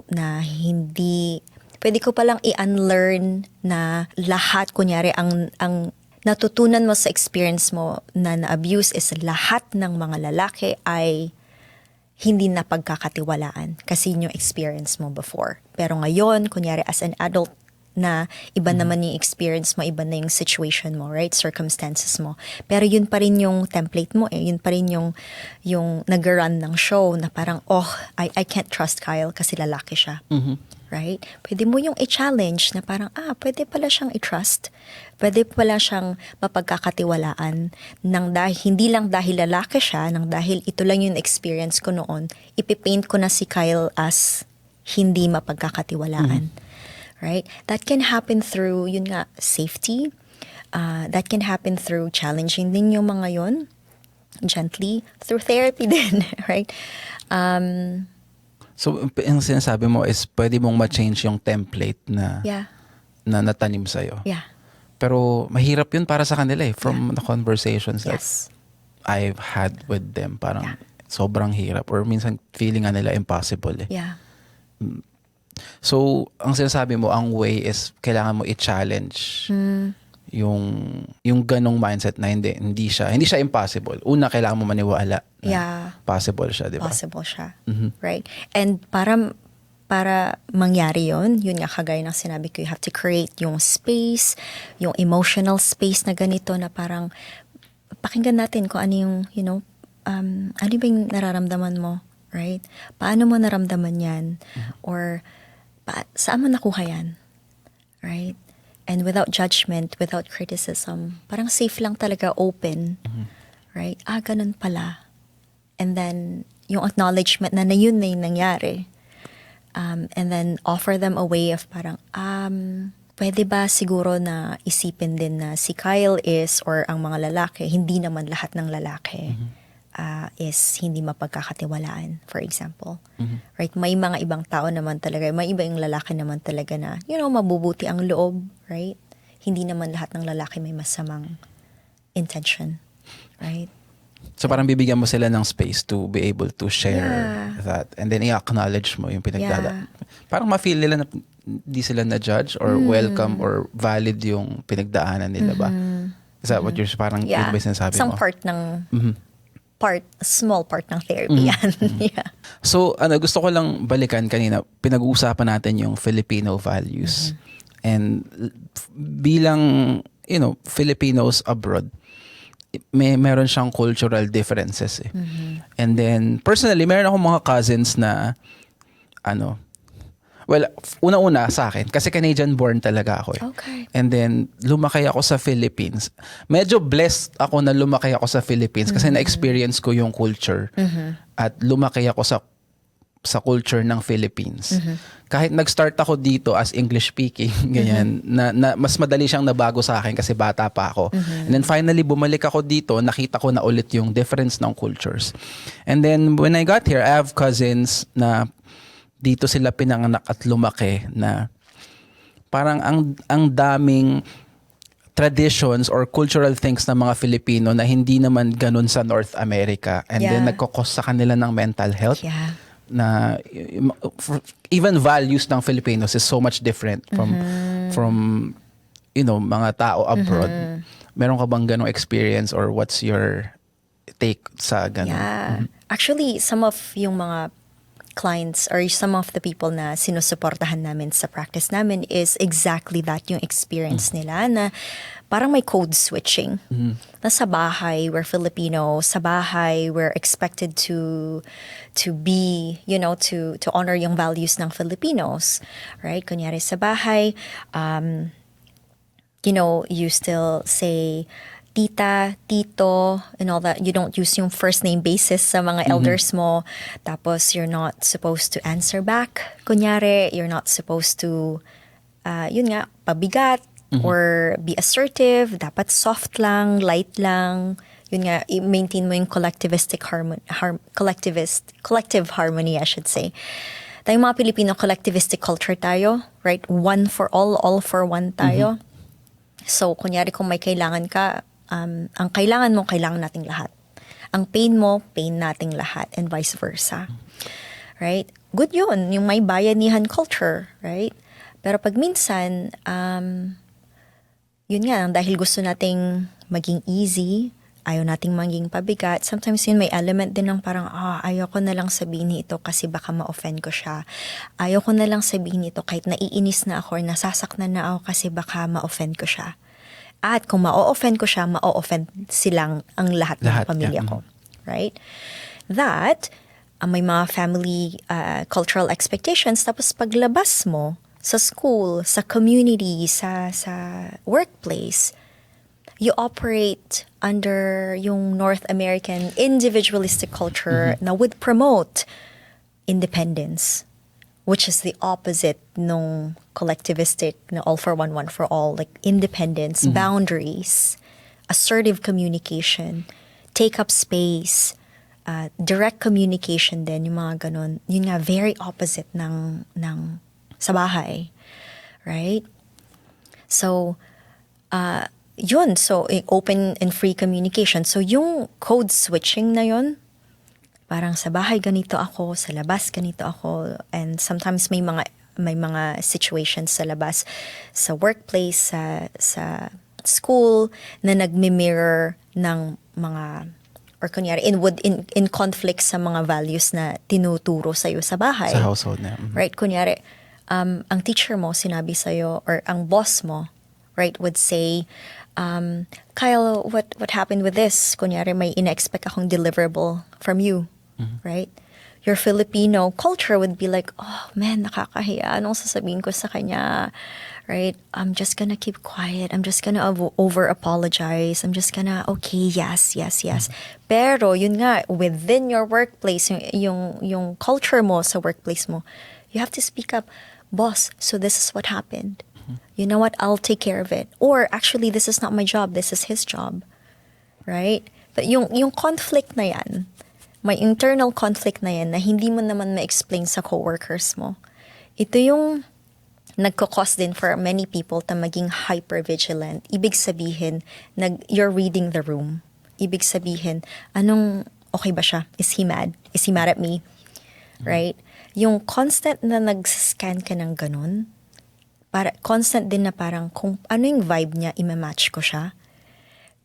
na hindi, pwede ko palang i-unlearn na lahat, kunyari, ang natutunan mo sa experience mo na abuse is lahat ng mga lalaki ay hindi na pagkakatiwalaan kasi yun yung experience mo before. Pero ngayon, kunyari, as an adult, na iba naman yung experience mo, iba na yung situation mo, right? Circumstances mo. Pero yun pa rin yung template mo eh. Yun pa rin yung nag-run ng show na parang, I can't trust Kyle kasi lalaki siya. Right? Pwede mo yung i-challenge na parang, pwede pala siyang i-trust. Pwede pala siyang mapagkakatiwalaan hindi lang dahil lalaki siya, nang dahil ito lang yung experience ko noon, ipipaint ko na si Kyle as hindi mapagkakatiwalaan. Right? That can happen through, yun nga, safety. That can happen through challenging din yung mga yun. Gently. Through therapy din. Right?
So, ang sinasabi mo is pwede mong ma-change yung template na natanim sa'yo.
Yeah.
Pero mahirap yun para sa kanila eh. From the conversations that
Yes.
I've had with them, parang sobrang hirap. Or minsan feeling nga nila impossible eh.
Yeah.
So, ang sinasabi mo, ang way is kailangan mo i-challenge yung ganong mindset na hindi siya impossible. Una, kailangan mo maniwala na possible siya, di ba?
Possible siya. Right? And para mangyari yun nga kagaya ng sinabi ko, you have to create yung space, yung emotional space na ganito na parang pakinggan natin kung ano yung, ano ba yung nararamdaman mo, right? Paano mo naramdaman yan? Or saan mo nakuha yan? Right? And without judgment, without criticism, parang safe lang talaga, open. Right? Ganun pala. And then, yung acknowledgement na yun na yung nangyari. And then offer them a way of parang, pwede ba siguro na isipin din na si Kyle is, or ang mga lalaki, hindi naman lahat ng lalaki is hindi mapagkakatiwalaan, for example. Right? May mga ibang tao naman talaga, may ibang lalaki naman talaga na, mabubuti ang loob, right? Hindi naman lahat ng lalaki may masamang intention, right?
So parang bibigyan mo sila ng space to be able to share that. And then i-acknowledge mo yung pinagdada. Parang ma-feel nila na hindi sila na-judge or welcome or valid yung pinagdaanan nila ba? Is that what you're parang yun ba yung sinasabi
Isang
mo?
part ng small part ng therapy yan. Yeah.
So gusto ko lang balikan kanina, pinag-uusapan natin yung Filipino values. And bilang, Filipinos abroad, meron siyang cultural differences eh. And then personally, meron akong mga cousins na una-una sa akin kasi Canadian born talaga ako eh.
Okay.
And then lumaki ako sa Philippines. Medyo blessed ako na lumaki ako sa Philippines kasi na-experience ko yung culture at lumaki ako sa culture ng Philippines. Kahit nag-start ako dito as English speaking, ganyan, na mas madali siyang nabago sa akin kasi bata pa ako. And then finally bumalik ako dito, nakita ko na ulit yung difference ng cultures. And then when I got here, I have cousins na dito sila pinanganak at lumaki na parang ang daming traditions or cultural things ng mga Filipino na hindi naman ganun sa North America. And then nagkakos sa kanila ng mental health.
Yeah.
Na even values ng Filipinos is so much different from mga tao abroad. Meron ka bang ganong experience or what's your take sa ganon?
Yeah. Actually, some of yung mga clients or some of the people na sinusuportahan namin sa practice namin is exactly that, yung experience nila na parang may code switching. Na sa bahay, we're Filipino. Sa bahay, we're expected to be, to honor yung values ng Filipinos. Right? Kunyari sa bahay, you still say tita, tito, and all that. You don't use yung first name basis sa mga elders mo. Tapos, you're not supposed to answer back. Kunyari, you're not supposed to, pabigat or be assertive. Dapat soft lang, light lang. Yun nga, i-maintain mo yung collective harmony, I should say. Tayong mga Pilipino, collectivistic culture tayo, right? One for all for one tayo. So, kunyari kung may kailangan ka, ang kailangan mo, kailangan nating lahat. Ang pain mo, pain nating lahat, and vice versa. Right? Good yun, yung may bayanihan culture, right? Pero pag minsan, yun nga, dahil gusto nating maging easy, ayaw nating maging pabigat, sometimes yun may element din ng parang, ayaw ko na lang sabihin ito kasi baka ma-offend ko siya. Ayaw ko na lang sabihin ito kahit naiinis na ako or nasasaktan na ako kasi baka ma-offend ko siya. At kung ma-offend ko siya, ma-offend silang ang lahat ng pamilya ko. Right? That, may mga family cultural expectations. Tapos paglabas mo sa school, sa community, sa workplace, you operate under yung North American individualistic culture na would promote independence, which is the opposite nung collectivistic na all for one, one for all, like independence, boundaries, assertive communication, take up space, direct communication din, yung mga ganun. Yun nga, very opposite ng sa bahay. Right? So, yun. So, open and free communication. So, yung code switching na yun, parang sa bahay ganito ako, sa labas ganito ako, and sometimes may mga situations sa labas, sa workplace, sa school na nagmi-mirror ng mga, or kunyari in conflict sa mga values na tinuturo sa iyo sa bahay.
Sa household na.
Right, kunyari ang teacher mo sinabi sa iyo or ang boss mo, right, would say, Kyle, what happened with this? Kunyari may ina-expect akong deliverable from you. Right? Your Filipino culture would be like, oh man, nakakahiya. Anong sasabihin ko sa kanya? Right? I'm just gonna keep quiet. I'm just gonna over-apologize. I'm just gonna, okay, yes. Pero, yun nga, within your workplace, yung culture mo sa workplace mo, You have to speak up. Boss, so this is what happened. You know what? I'll take care of it. Or actually, this is not my job. This is his job. Right? But yung conflict na yan, may internal conflict na yan na hindi mo naman ma-explain sa coworkers mo. Ito yung nagkakos din for many people to maging hyper-vigilant. Ibig sabihin, you're reading the room. Ibig sabihin, okay ba siya? Is he mad? Is he mad at me? Right? Yung constant na nag-scan ka ng ganun, constant din na parang kung ano yung vibe niya, ima-match ko siya.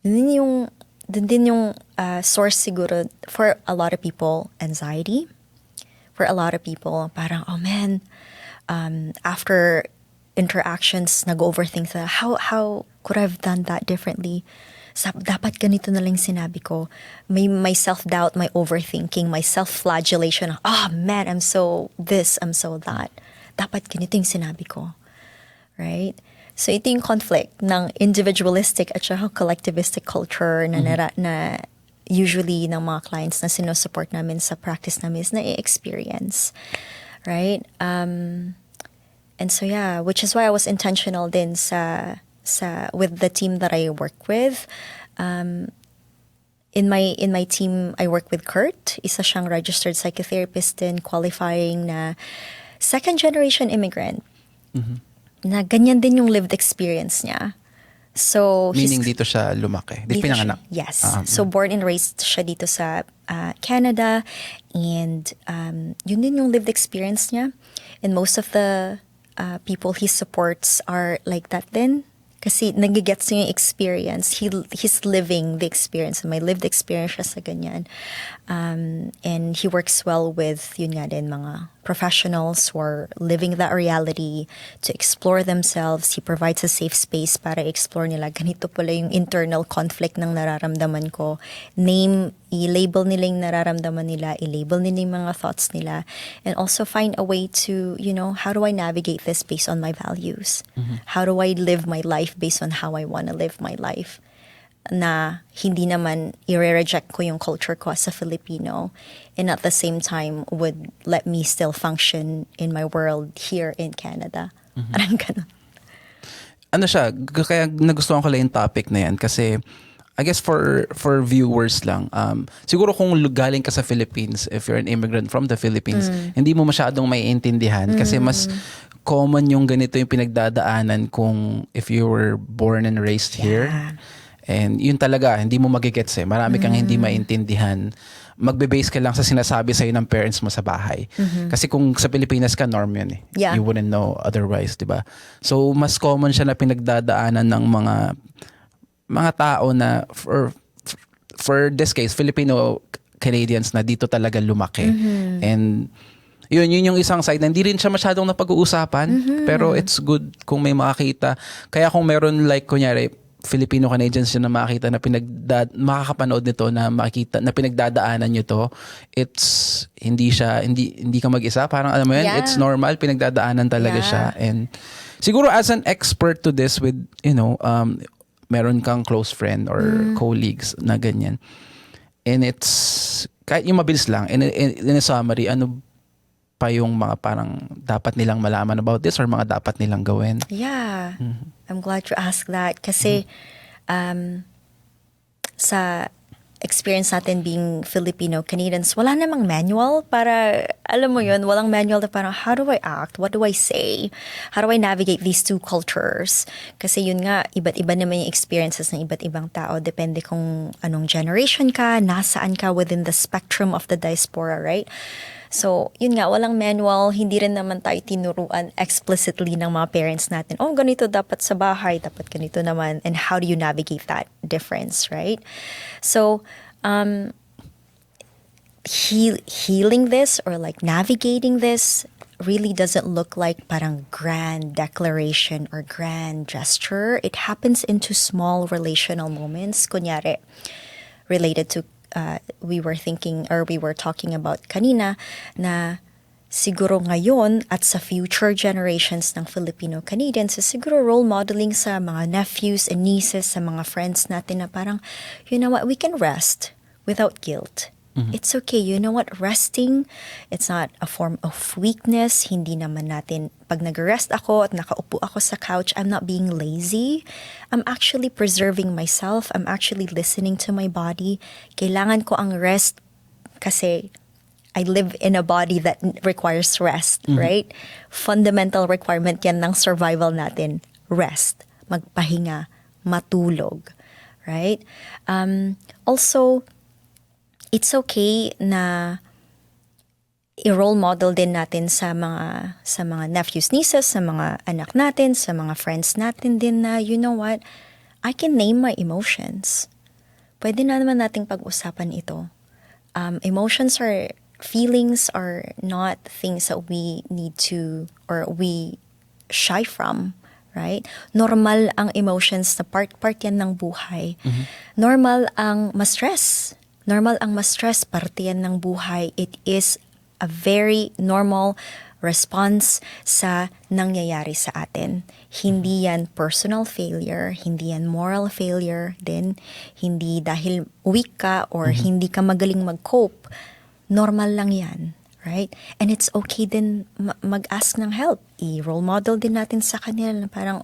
Dun din yung source siguro for a lot of people, anxiety. For a lot of people, parang, oh man, after interactions, nag-overthink sa, how could I have done that differently? Dapat ganito na lang sinabi ko. May self-doubt, my overthinking, my self-flagellation. Oh man, I'm so this, I'm so that. Dapat ganito yung sinabi ko. Right? So ito yung conflict ng individualistic at saka collectivistic culture na usually ng mga clients na sinusupport namin sa practice namin is na-experience. Right? And so yeah, which is why I was intentional din with the team that I work with. In my team, I work with Kurt. Isa siyang registered psychotherapist din, qualifying na second-generation immigrant. Na ganyan din yung lived experience niya. So
Meaning dito siya lumaki? Dito pinanganak?
Yes. So born and raised siya dito sa Canada. And yun din yung lived experience niya. And most of the people he supports are like that din. Kasi nagigets niya yung experience. He's living the experience. May lived experience siya sa ganyan. And he works well with, yun nga din, mga professionals who are living that reality to explore themselves. He provides a safe space para explore nila. Ganito pala yung internal conflict ng nararamdaman ko. I-label nila yung nararamdaman nila. I-label nila yung mga thoughts nila. And also find a way to, how do I navigate this based on my values? How do I live my life based on how I want to live my life? Na hindi naman i-reject ko yung culture ko as a Filipino, and at the same time would let me still function in my world here in Canada. Parang ganun.
Ano siya, kaya nagustuhan ko lang yung topic na yan kasi I guess for viewers lang, siguro kung galing ka sa Philippines, if you're an immigrant from the Philippines, hindi mo masyadong maiintindihan kasi mas common yung ganito yung pinagdadaanan kung if you were born and raised here. And yun talaga, hindi mo magigets eh. Marami kang hindi maintindihan. Magbe-base ka lang sa sinasabi sa'yo ng parents mo sa bahay. Kasi kung sa Pilipinas ka, norm yun eh.
Yeah.
You wouldn't know otherwise, di ba? So, mas common siya na pinagdadaanan ng mga tao na, for this case, Filipino Canadians na dito talaga lumaki. And yun yung isang side na hindi rin siya masyadong napag-uusapan. Pero it's good kung may makakita. Kaya kung meron like, kunyari, Filipino Canadians yun na makakita na makakapanood nito na makita na pinagdadaanan nyo to, it's hindi ka mag-isa, parang alam mo yan, it's normal, pinagdadaanan talaga siya. And siguro as an expert to this with meron kang close friend or colleagues na ganyan, and it's kahit yung mabilis lang in a summary, ano pa yung mga parang dapat nilang malaman about this or mga dapat nilang gawin?
Yeah. I'm glad you asked that kasi sa experience natin being Filipino Canadians, wala namang manual para, alam mo yun, walang manual na parang how do I act? What do I say? How do I navigate these two cultures? Kasi yun nga, iba't iba naman yung experiences ng iba't ibang tao. Depende kung anong generation ka, nasaan ka within the spectrum of the diaspora, right? So, yun nga, walang manual, hindi rin naman tayo tinuruan explicitly ng mga parents natin. Oh, ganito dapat sa bahay, dapat ganito naman. And how do you navigate that difference, right? So, healing this or like navigating this really doesn't look like parang grand declaration or grand gesture. It happens into small relational moments. Kunyari, related to we were talking about kanina na siguro ngayon at sa future generations ng Filipino Canadians, siguro role modeling sa mga nephews and nieces, sa mga friends natin na parang, you know what, we can rest without guilt. It's okay. You know what? Resting, it's not a form of weakness. Hindi naman natin, pag nag-rest ako at nakaupo ako sa couch, I'm not being lazy. I'm actually preserving myself. I'm actually listening to my body. Kailangan ko ang rest kasi I live in a body that requires rest, right? Fundamental requirement yan ng survival natin. Rest. Magpahinga. Matulog. Right? Also, it's okay na i-role model din natin sa mga nephews, nieces, sa mga anak natin, sa mga friends natin din na, you know what, I can name my emotions. Pwede na naman nating pag-usapan ito. Feelings are not things that we need to, or we shy from. Right? Normal ang emotions na part yan ng buhay. Normal ang ma-stress. Parte yan ng buhay. It is a very normal response sa nangyayari sa atin. Hindi yan personal failure, hindi yan moral failure din, hindi dahil weak ka or hindi ka magaling mag-cope. Normal lang yan. Right? And it's okay din mag-ask ng help. I-role model din natin sa kanila na parang,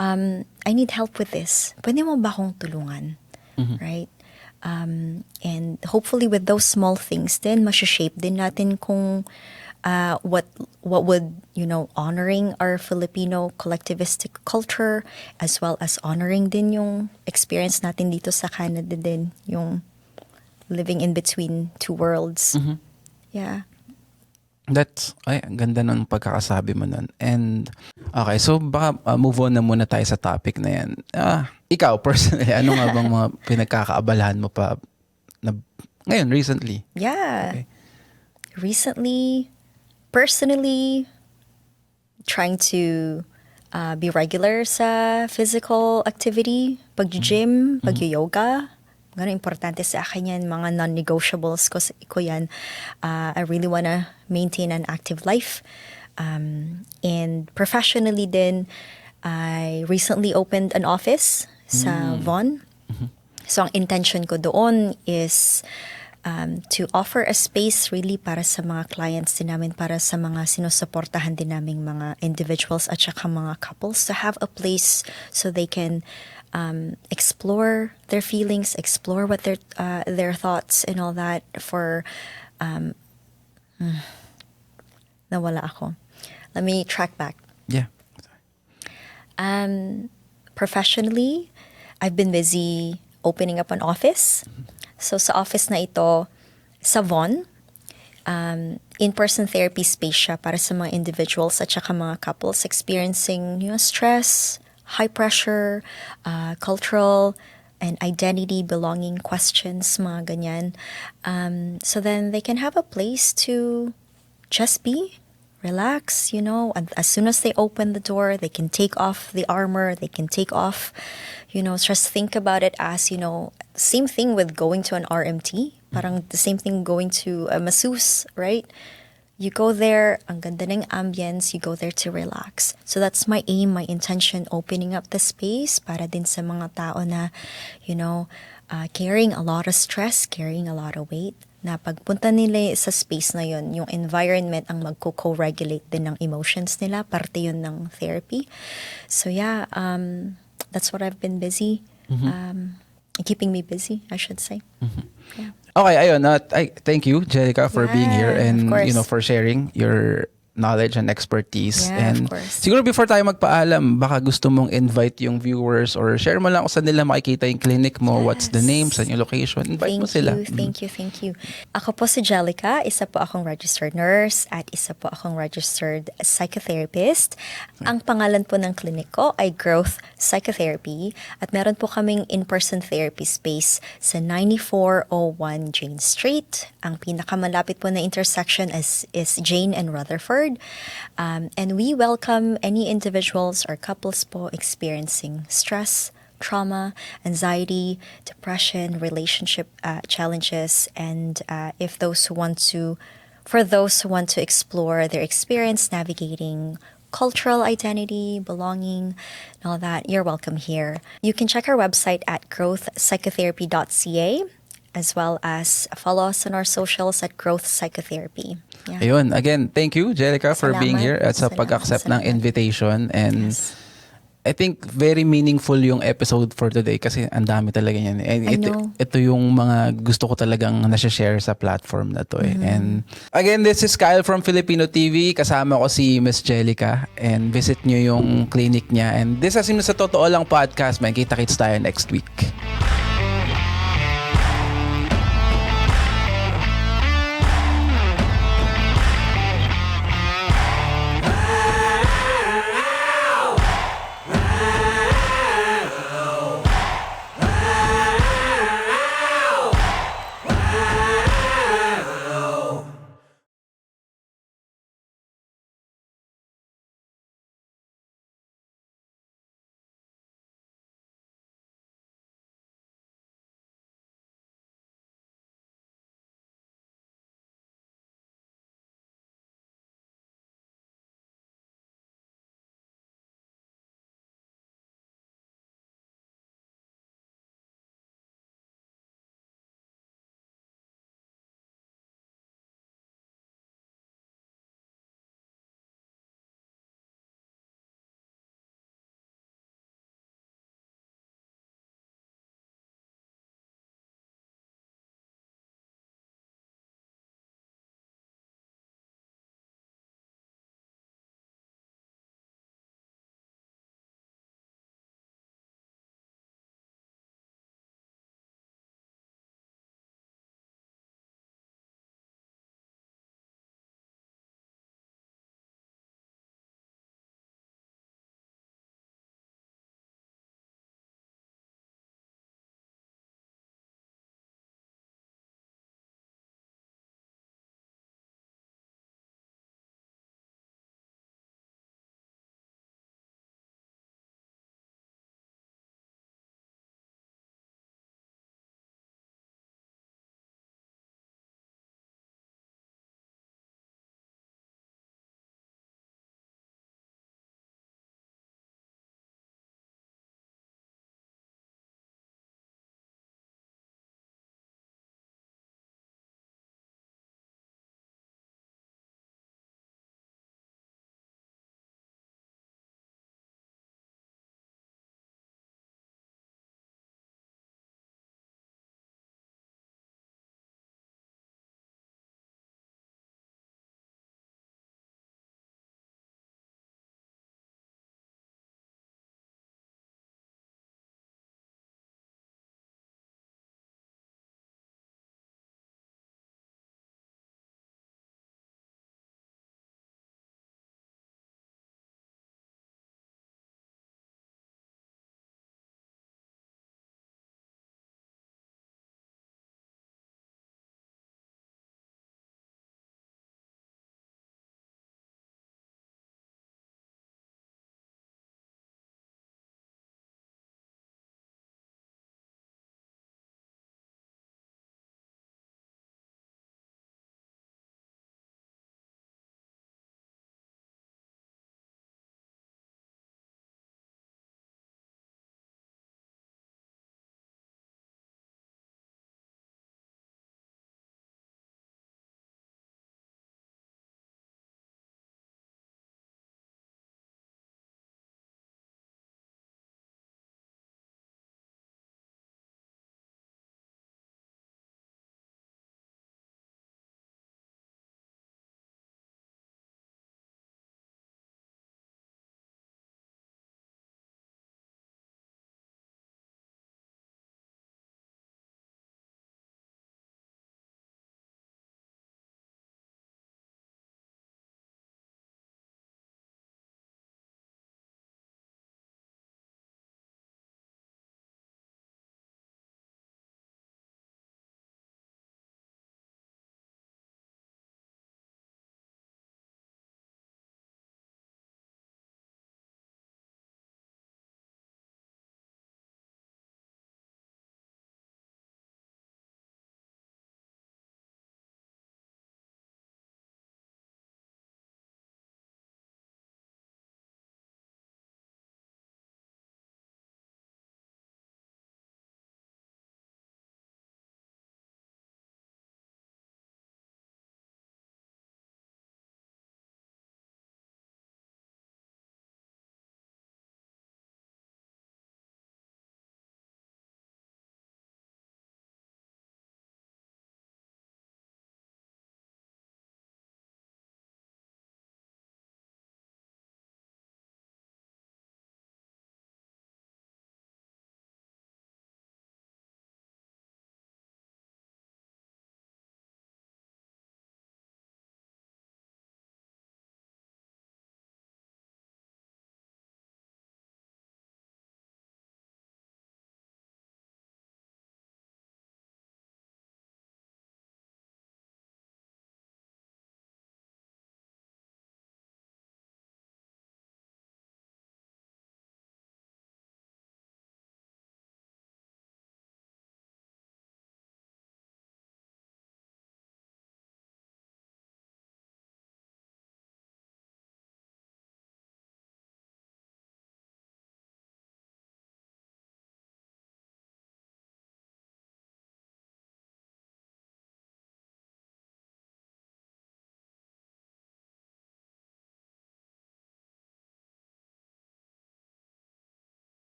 I need help with this. Pwede mo ba akong tulungan? Right? And hopefully with those small things din, masha-shape din natin kung what would, honoring our Filipino collectivistic culture as well as honoring din yung experience natin dito sa Canada din, yung living in between two worlds. Yeah.
Ang ganda ng pagkakasabi mo nun. And, okay, so baka move on na muna tayo sa topic na yan. Ikaw, personally, ano nga bang mga pinagkakaabalahan mo pa ngayon, recently?
Yeah. Okay. Recently, personally, trying to be regular sa physical activity, pag-gym, pag-yoga. Ganun importante sa akin yan, mga non-negotiables ko yan. I really wanna maintain an active life. And professionally din, I recently opened an office sa Vaughan. So ang intention ko doon is to offer a space really para sa mga clients din namin, para sa mga sinusuportahan din naming mga individuals at saka mga couples to have a place so they can explore their feelings, explore what their thoughts and all that for nawala ako. Let me track back.
Yeah.
Professionally, I've been busy opening up an office. So sa office na ito, sa Vaughan, in-person therapy space siya para sa mga individuals at saka mga couples experiencing stress, high pressure, cultural and identity, belonging questions, mga ganyan. So then they can have a place to just be, relax, and as soon as they open the door, they can take off the armor, they can take off, just think about it as, same thing with going to an RMT, parang the same thing going to a masseuse, right? You go there, ang ganda ng ambience, you go there to relax. So that's my aim, my intention, opening up the space para din sa mga tao na, carrying a lot of stress, carrying a lot of weight, na pagpunta nila sa space na yun, yung environment ang magko-co-regulate din ng emotions nila, parte yun ng therapy. So yeah, that's what I've been busy, keeping me busy, I should say. Yeah.
Okay, ayun. Thank you, Jellica, for being here and for sharing your knowledge and expertise.
Yeah,
and
of course.
siguro before tayo magpaalam, baka gusto mong invite yung viewers or share mo lang kung saan nila makikita yung clinic mo, what's the name, saan yung location, invite mo sila.
Thank you. Ako po si Jellica, isa po akong registered nurse at isa po akong registered psychotherapist. Ang pangalan po ng clinic ko ay Growth Psychotherapy at meron po kaming in-person therapy space sa 9401 Jane Street. Ang pinakamalapit po na intersection is Jane and Rutherford. And we welcome any individuals or couples po experiencing stress, trauma, anxiety, depression, relationship challenges, and for those who want to explore their experience navigating cultural identity, belonging, and all that, you're welcome here. You can check our website at growthpsychotherapy.ca. as well as follow us on our socials at Growth Psychotherapy. Yeah.
Ayun, again, thank you, Jellica, for being
Salamat.
here at sa
Salamat.
pag-accept ng
Salamat.
invitation. And
Yes.
I think very meaningful yung episode for today kasi ang dami talaga yan. And
I
ito,
know.
ito yung mga gusto ko talagang nasa-share sa platform na to.
Mm-hmm.
And again, this is Kyle from Filipino TV. Kasama ko si Miss Jellica. And visit nyo yung clinic niya. And this has been sa Totoo Lang Podcast. May kita-kits tayo next week.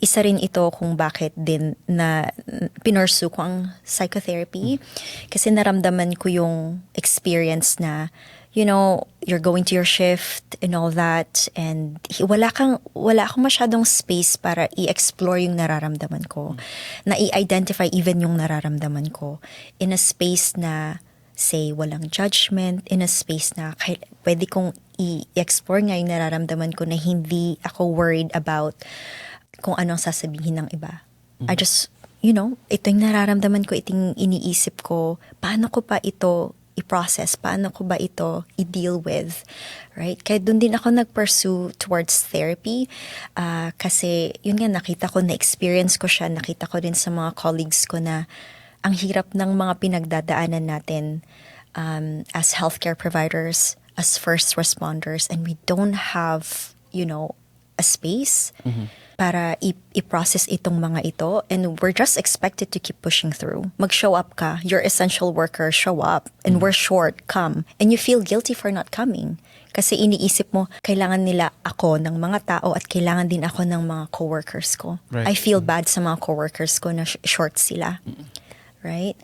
isa rin ito kung bakit din na pinursue ko ang psychotherapy. Kasi naramdaman ko yung experience na, you know, you're going to your shift and all that, and wala akong masyadong space para i-explore yung nararamdaman ko, na i-identify even yung nararamdaman ko in a space na, say, walang judgment, in a space na pwede kong i-explore nga yung nararamdaman ko na hindi ako worried about kung anong sasabihin ng iba. I just, you know, ito yung nararamdaman ko, itong iniisip ko, paano ko pa ito i-process, paano ko ba ito i-deal with, right? Kaya doon din ako nag-pursue towards therapy, kasi yun nga, nakita ko, na-experience ko siya, nakita ko din sa mga colleagues ko na ang hirap ng mga pinagdadaanan natin as healthcare providers, as first responders, and we don't have, you know, a space para i-process itong mga ito, and we're just expected to keep pushing through. Mag-show up ka, you're essential worker, show up, and we're short, come. And you feel guilty for not coming. Kasi iniisip mo, kailangan nila ako ng mga tao at kailangan din ako ng mga coworkers ko.
Right.
I feel bad sa mga coworkers ko na short sila. Right?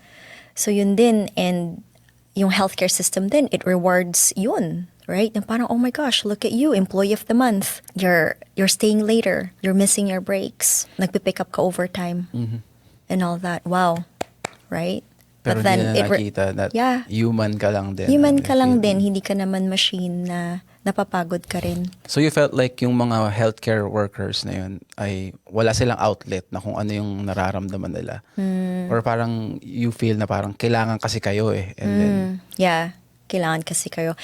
So yun din, and yung healthcare system din, it rewards yun. Right? Na parang, oh my gosh, look at you, employee of the month. You're staying later. You're missing your breaks. Nagpipick up ka overtime. And all that. Wow. Right?
Pero
But
hindi na nakita that
yeah,
human ka lang din.
human
And
ka lang
feel-
din. Hindi ka naman machine na napapagod ka rin.
So you felt like yung mga healthcare workers na yun ay wala silang outlet na kung ano yung nararamdaman nila. Or parang you feel na parang kailangan kasi kayo eh. And then
Yeah. Kailangan kasi kayo.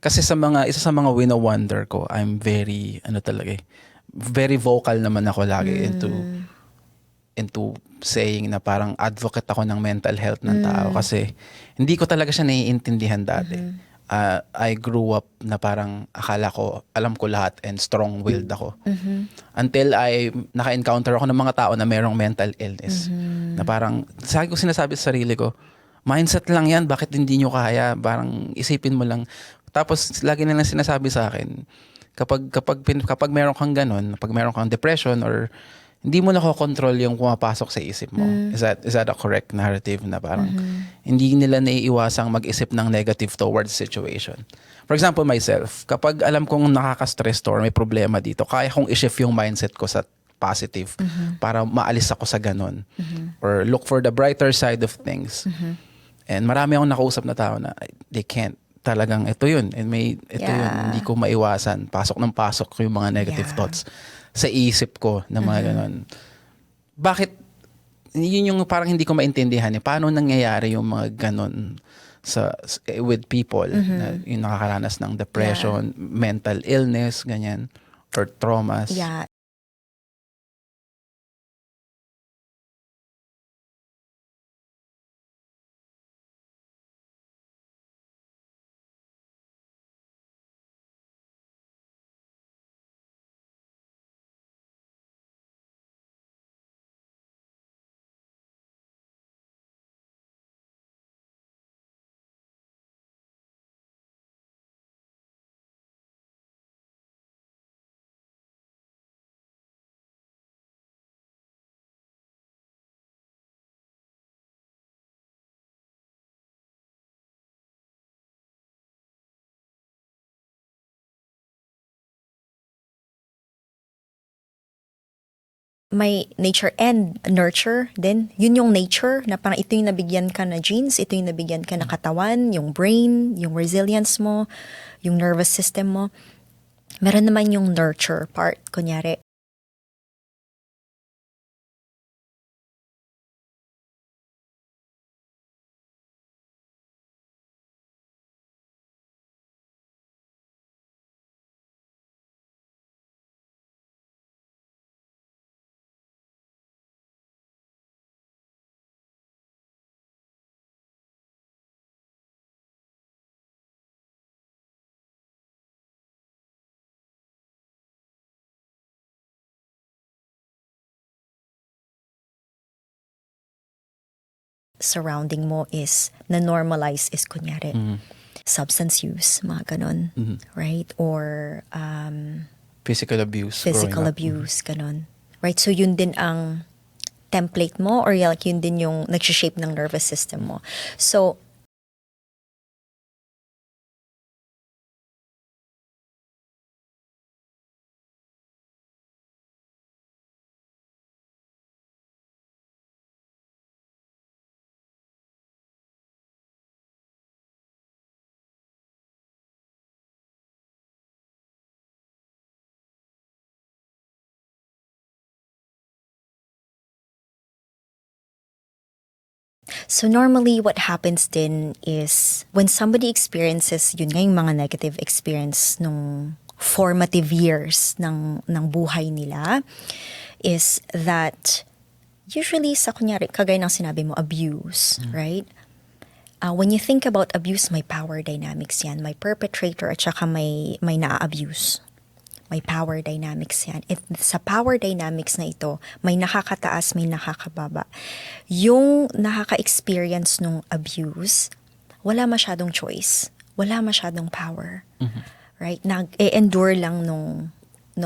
Kasi isa sa mga wino-wonder ko, I'm very, very vocal naman ako lagi into saying na parang advocate ako ng mental health ng tao kasi hindi ko talaga siya naiintindihan dati. I grew up na parang akala ko alam ko lahat and strong-willed ako. Until I naka-encounter ako ng mga tao na merong mental illness. Na parang sinasabi sa sarili ko, mindset lang yan, bakit hindi nyo kaya? Parang isipin mo lang. Tapos lagi nilang sinasabi sa akin, kapag meron kang ganun, pag meron kang depression or hindi mo nakokontrol yung pumapasok sa isip mo. Is that a correct narrative na parang hindi nila naiiwasang mag-isip ng negative towards situation? For example, myself, kapag alam kong nakaka-stress to or may problema dito, kaya kong i-shift yung mindset ko sa positive para maalis ako sa ganun. Or look for the brighter side of things. And marami akong nakausap na tao na they can't. Talagang ito yun. And ito yun. Hindi ko maiwasan. Pasok ng pasok yung mga negative thoughts sa isip ko na mga ganun. Bakit? Yun yung parang hindi ko maintindihan. Paano nangyayari yung mga ganun with people na yung nakakaranas ng depression, mental illness, ganyan, or traumas.
Yeah. May nature and nurture din. Yun yung nature na parang ito yung nabigyan ka na genes, ito yung nabigyan ka na katawan, yung brain, yung resilience mo, yung nervous system mo. Meron naman yung nurture part, kunyari. Surrounding mo is na-normalize is kunyari substance use, mga ganon. Right? Or
Physical abuse.
physical
growing up.
abuse, ganon. Right? So yun din ang template mo or like yun din yung nag-shape ng nervous system mo. So, So normally what happens din is when somebody experiences yun nga yung mga negative experience nung formative years ng buhay nila is that usually sa kunyari kagaya ng sinabi mo abuse, right? When you think about abuse, may power dynamics yan. May perpetrator at saka may na-abuse. May power dynamics yan. Sa power dynamics na ito, may nakakataas, may nakakababa. Yung nakaka-experience nung abuse, wala masyadong choice. Wala masyadong power. Right? Nag-endure lang nung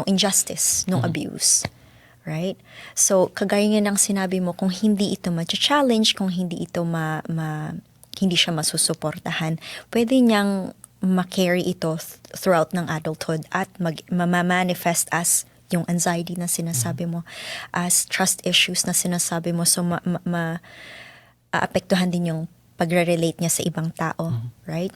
injustice, nung abuse. Right? So, kagaya nga ng sinabi mo, kung hindi ito ma-challenge, kung hindi ito hindi siya masusuportahan, pwede niyang ma-carry ito throughout ng adulthood at ma-manifest as yung anxiety na sinasabi mo, as trust issues na sinasabi mo. So, maapektuhan din yung pagre-relate niya sa ibang tao, right?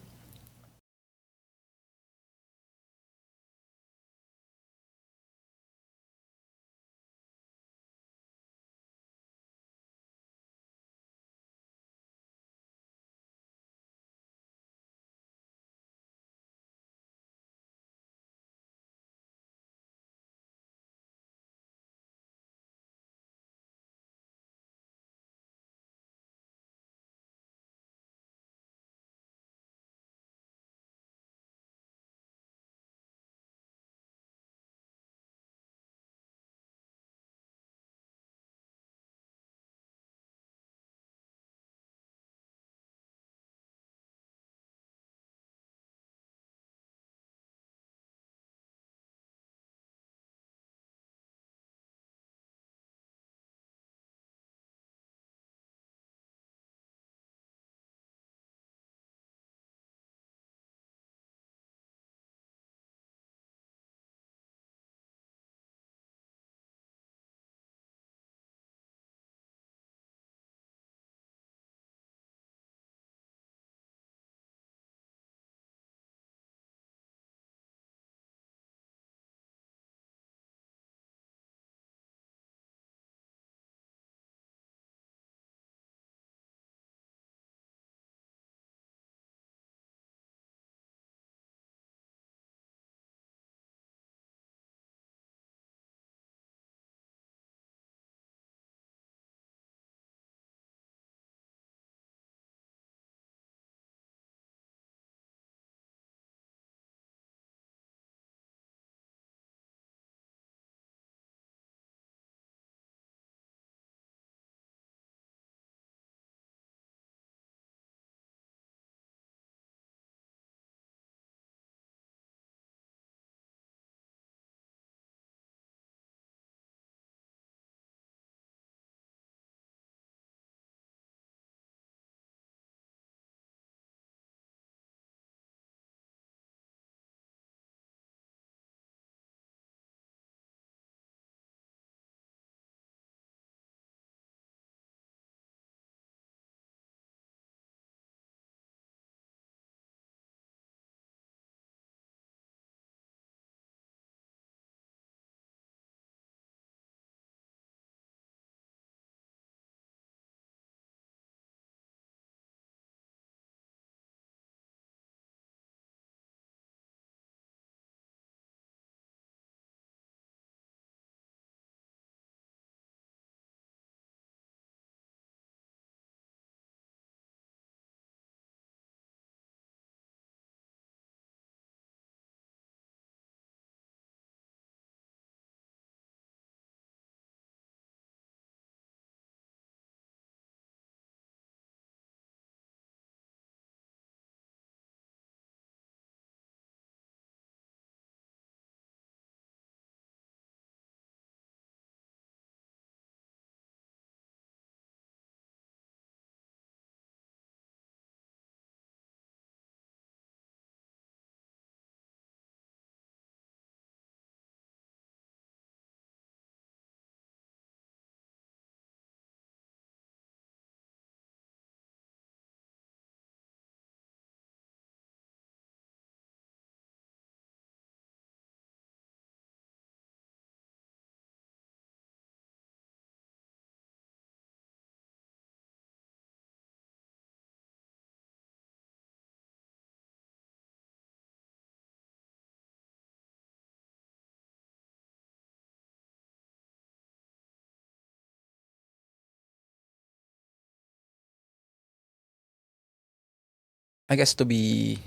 I guess to be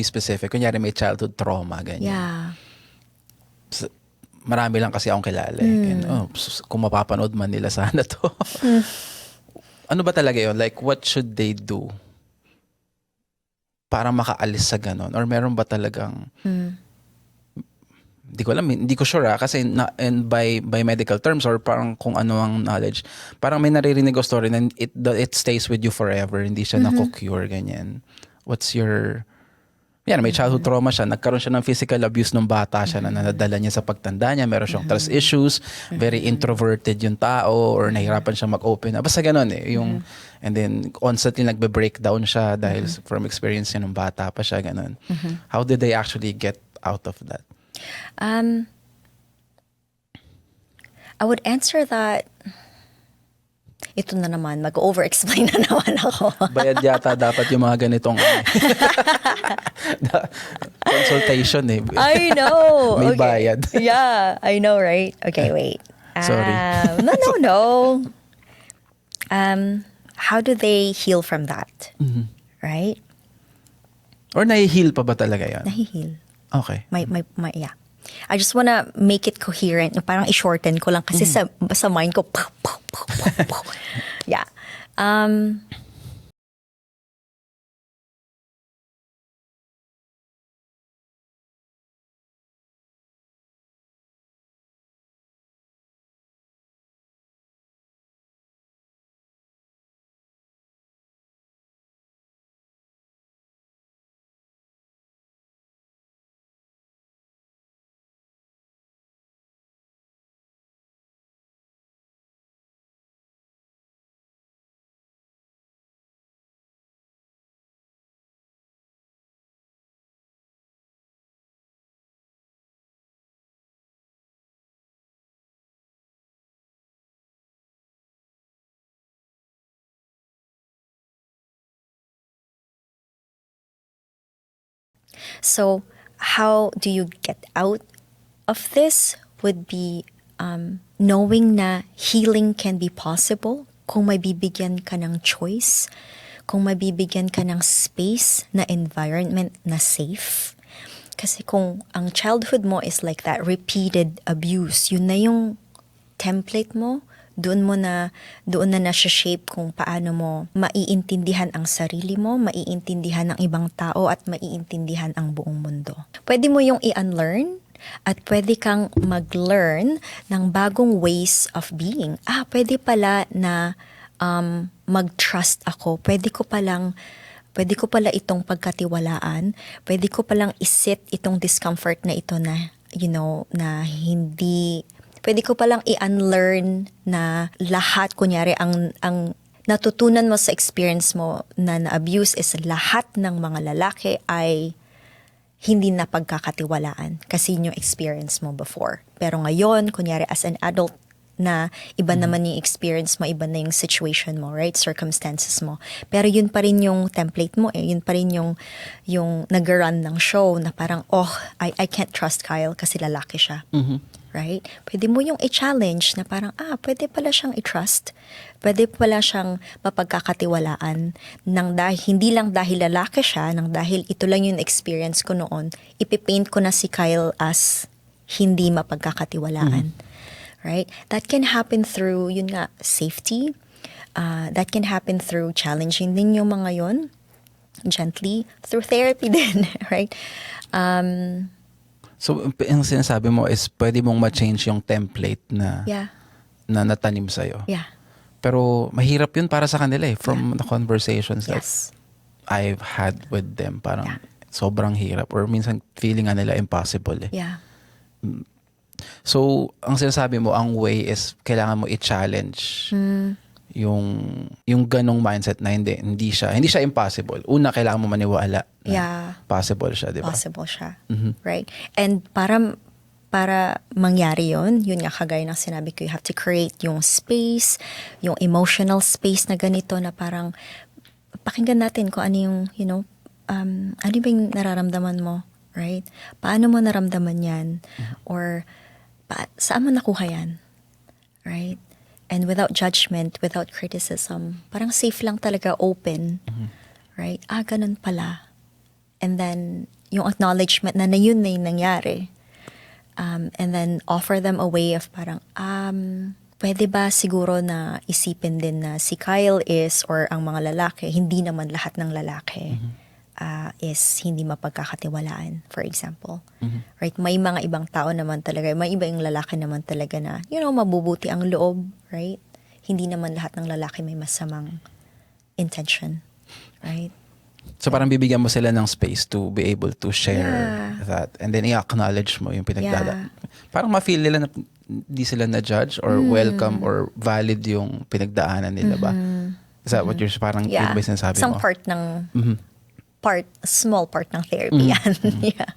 specific, kunyari may childhood trauma, ganyan.
Yeah.
Marami lang kasi akong kilala. And, kung mapapanood man nila sana to. Ano ba talaga yun? Like, what should they do para makaalis sa ganon? Or meron ba talagang... Hindi ko alam, hindi ko sure kasi and by medical terms or parang kung ano ang knowledge, parang may naririnig ko story na it stays with you forever, hindi siya nako-cure, ganyan. What's your... Yan, may childhood trauma siya. Nagkaroon siya ng physical abuse nung bata siya na nadala niya sa pagtanda niya. Meron siyang trust issues. Very introverted yung tao or nahirapan siya mag-open. Basta ganun eh. And then, constantly nagbe-breakdown siya dahil from experience niya nung bata pa siya. Ganun. How did they actually get out of that?
I would answer that ito na naman, mag-over-explain na naman ako.
Bayad yata dapat yung mga ganitong consultation eh.
I know.
May
okay.
bayad.
Yeah, I know, right? Okay, wait.
Sorry.
No. How do they heal from that? Right?
Or nahi-heal pa ba talaga yan?
Nahi-heal.
Okay.
Yeah. I just wanna make it coherent. Parang i-shorten ko lang kasi sa mind ko. Yeah. So, how do you get out of this would be knowing na healing can be possible kung mabibigyan ka ng choice, kung mabibigyan ka ng space na environment na safe. Kasi kung ang childhood mo is like that, repeated abuse, yun na yung template mo, doon na nasa-shape kung paano mo maiintindihan ang sarili mo, maiintindihan ang ibang tao, at maiintindihan ang buong mundo. Pwede mo yung i-unlearn at pwede kang mag-learn ng bagong ways of being. Pwede pala na mag-trust ako. Pwede ko pala itong pagkatiwalaan. Pwede ko palang isit itong discomfort na ito na, na hindi... Pwede ko palang i-unlearn na lahat, kunyari, ang natutunan mo sa experience mo na na-abuse is lahat ng mga lalaki ay hindi na pagkakatiwalaan kasi yun yung experience mo before. Pero ngayon, kunyari, as an adult, na iba naman yung experience mo, iba na yung situation mo, right? Circumstances mo. Pero yun pa rin yung template mo eh. Yun pa rin yung nag-run ng show na parang, I can't trust Kyle kasi lalaki siya. Right? Pwede mo yung i-challenge na parang, pwede pala siyang i-trust. Pwede pala siyang mapagkakatiwalaan hindi lang dahil lalaki siya, nang dahil ito lang yung experience ko noon, ipipaint ko na si Kyle as hindi mapagkakatiwalaan. Right? That can happen through, safety. That can happen through challenging din yung mga yon gently, through therapy din, right?
So, ang sinasabi mo is pwede mong ma-change yung template na natanim sa'yo.
Yeah.
Pero mahirap yun para sa kanila eh. From the conversations that
Yes.
I've had with them, parang sobrang hirap. Or minsan feeling nga nila impossible eh.
Yeah.
So, ang sinasabi mo, ang way is kailangan mo i-challenge yung ganong mindset na hindi siya impossible. Una, kailangan mo maniwala na possible siya, di ba?
Possible siya. Right? And para mangyari yun nga kagaya ng sinabi ko, you have to create yung space, yung emotional space na ganito na parang pakinggan natin kung ano yung, ano ba yung nararamdaman mo, right? Paano mo naramdaman yan? Or saan mo nakuha yan? Right? And without judgment, without criticism, parang safe lang talaga, open. Right? Ganun pala. And then, yung acknowledgement na yun na yung nangyari. And then, offer them a way of parang, pwede ba siguro na isipin din na si Kyle is, or ang mga lalaki, hindi naman lahat ng lalaki is hindi mapagkakatiwalaan, for example. Right? May mga ibang tao naman talaga, may ibang lalaki naman talaga na, mabubuti ang loob, right? Hindi naman lahat ng lalaki may masamang intention. Right?
So parang bibigyan mo sila ng space to be able to share
Yeah.
that. And then i-acknowledge mo yung pinagdada.
Yeah.
Parang ma-feel nila na hindi sila na-judge or welcome or valid yung pinagdaanan nila ba? Is that what you're parang yun
Yeah.
ba yung sinasabi
Isang
mo?
part ng, small part ng therapy yan. Yeah.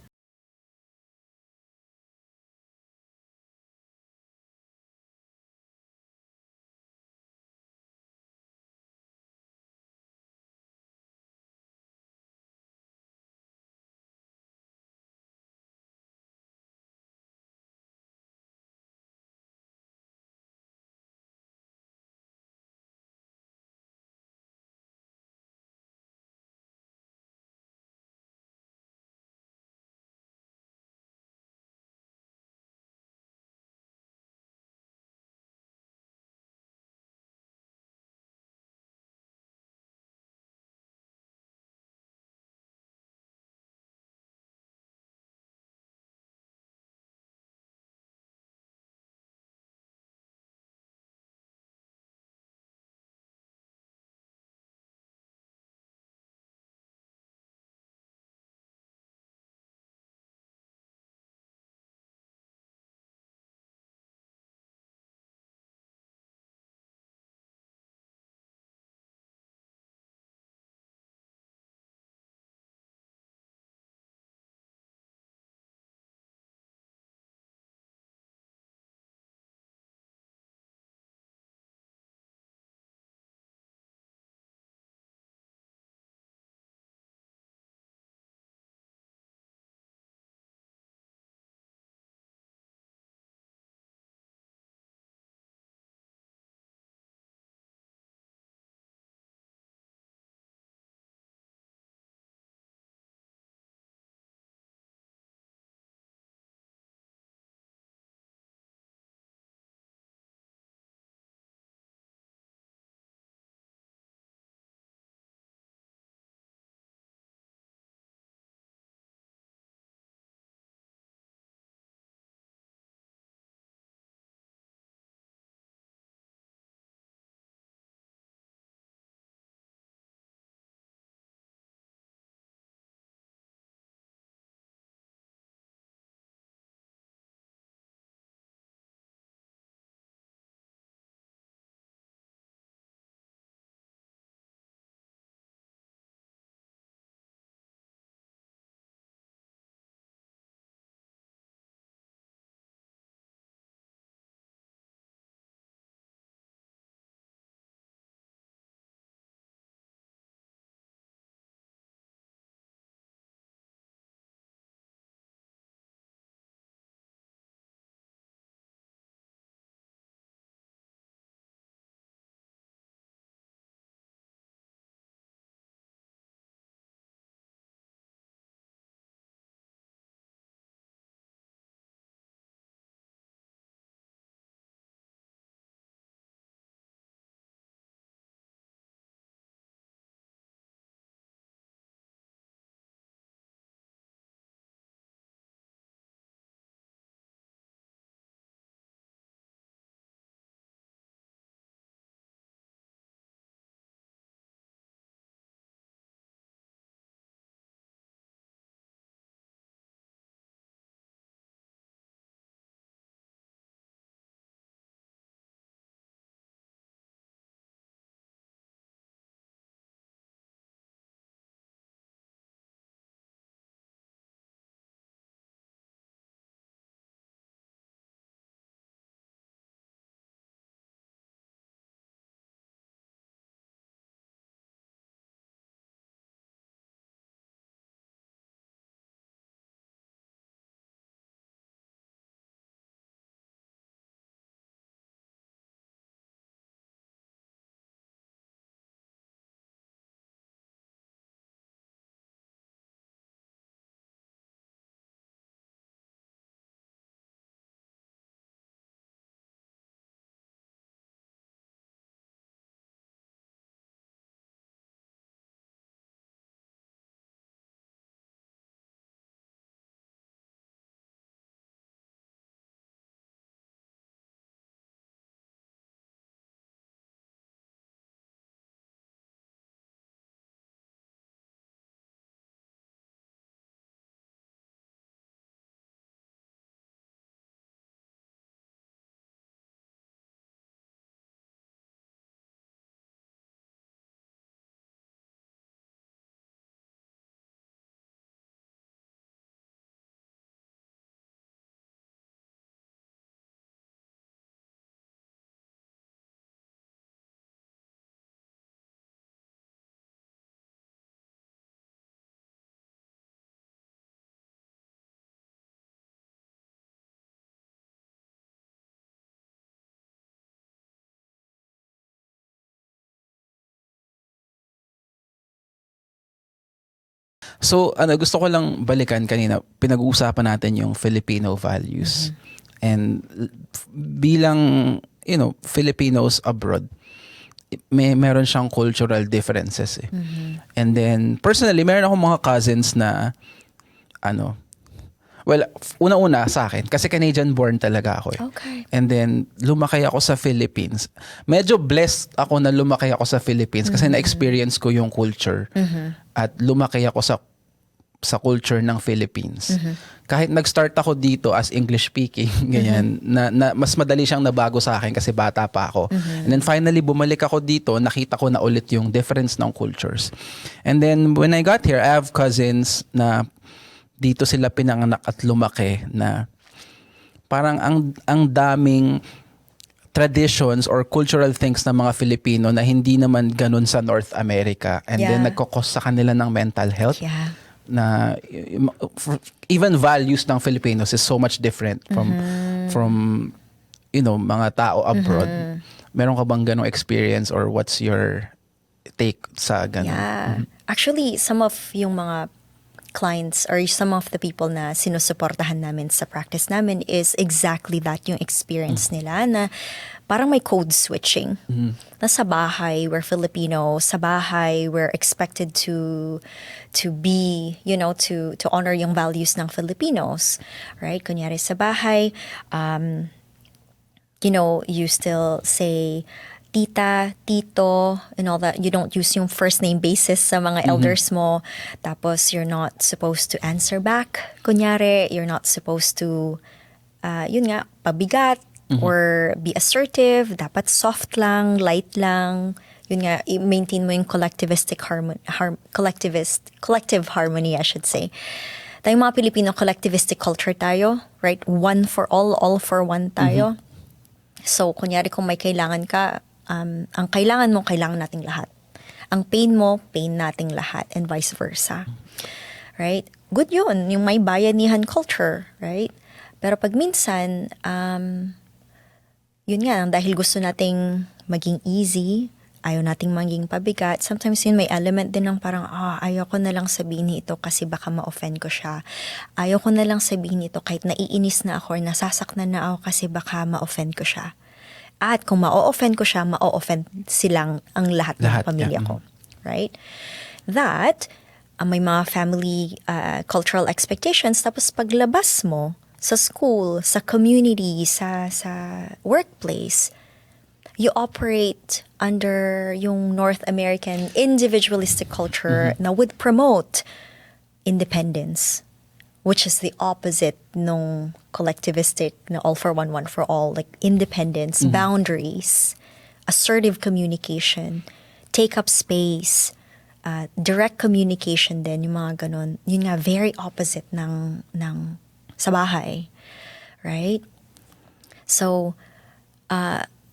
So, gusto ko lang balikan kanina, pinag-uusapan natin yung Filipino values. And bilang, Filipinos abroad, meron siyang cultural differences eh. And then, personally, meron akong mga cousins na, una-una sa akin, kasi Canadian born talaga ako eh.
Okay.
And then, lumaki ako sa Philippines. Medyo blessed ako na lumaki ako sa Philippines kasi na-experience ko yung culture. At lumaki ako sa culture ng Philippines. Kahit nag-start ako dito as English speaking, ganyan, na mas madali siyang nabago sa akin kasi bata pa ako. And then finally, bumalik ako dito, nakita ko na ulit yung difference ng cultures. And then when I got here, I have cousins na dito sila pinanganak at lumaki na parang ang daming traditions or cultural things ng mga Filipino na hindi naman ganun sa North America. And then nagkakos sa kanila ng mental health.
Yeah.
Na even values ng Filipinos is so much different from mga tao abroad. Meron ka bang ganong experience or what's your take sa ganon?
Yeah. Actually, some of yung mga clients or some of the people na sinusuportahan namin sa practice namin is exactly that yung experience nila na parang may code switching. Na sa bahay, we're Filipino. Sa bahay, we're expected to be, to honor yung values ng Filipinos. Right? Kunyari sa bahay, you still say tita, tito, and all that. You don't use yung first name basis sa mga elders mo. Tapos, you're not supposed to answer back. Kunyari, you're not supposed to, pabigat or be assertive. Dapat soft lang, light lang. Yun nga, i-maintain mo yung collective harmony, I should say. Tayong mga Pilipino, collectivistic culture tayo, right? One for all for one tayo. So, kunyari kung may kailangan ka, ang kailangan mo, kailangan nating lahat. Ang pain mo, pain nating lahat, and vice versa. Right? Good yun, yung may bayanihan culture, right? Pero pag minsan, yun nga, dahil gusto nating maging easy, ayaw nating maging pabigat, sometimes yun may element din ng parang, ayaw ko na lang sabihin ito kasi baka ma-offend ko siya. Ayaw ko na lang sabihin ito kahit naiinis na ako or nasasaktan na ako kasi baka ma-offend ko siya. At kung ma-offend ko siya, ma-offend silang ang lahat ng pamilya ko. Right? That, may mga family cultural expectations. Tapos paglabas mo sa school, sa community, sa workplace, you operate under yung North American individualistic culture na would promote independence, which is the opposite nung collectivistic na all for one for all, like independence, boundaries, assertive communication, take up space, direct communication din, yung mga ganon. Yun nga, very opposite ng sa bahay. Right? So,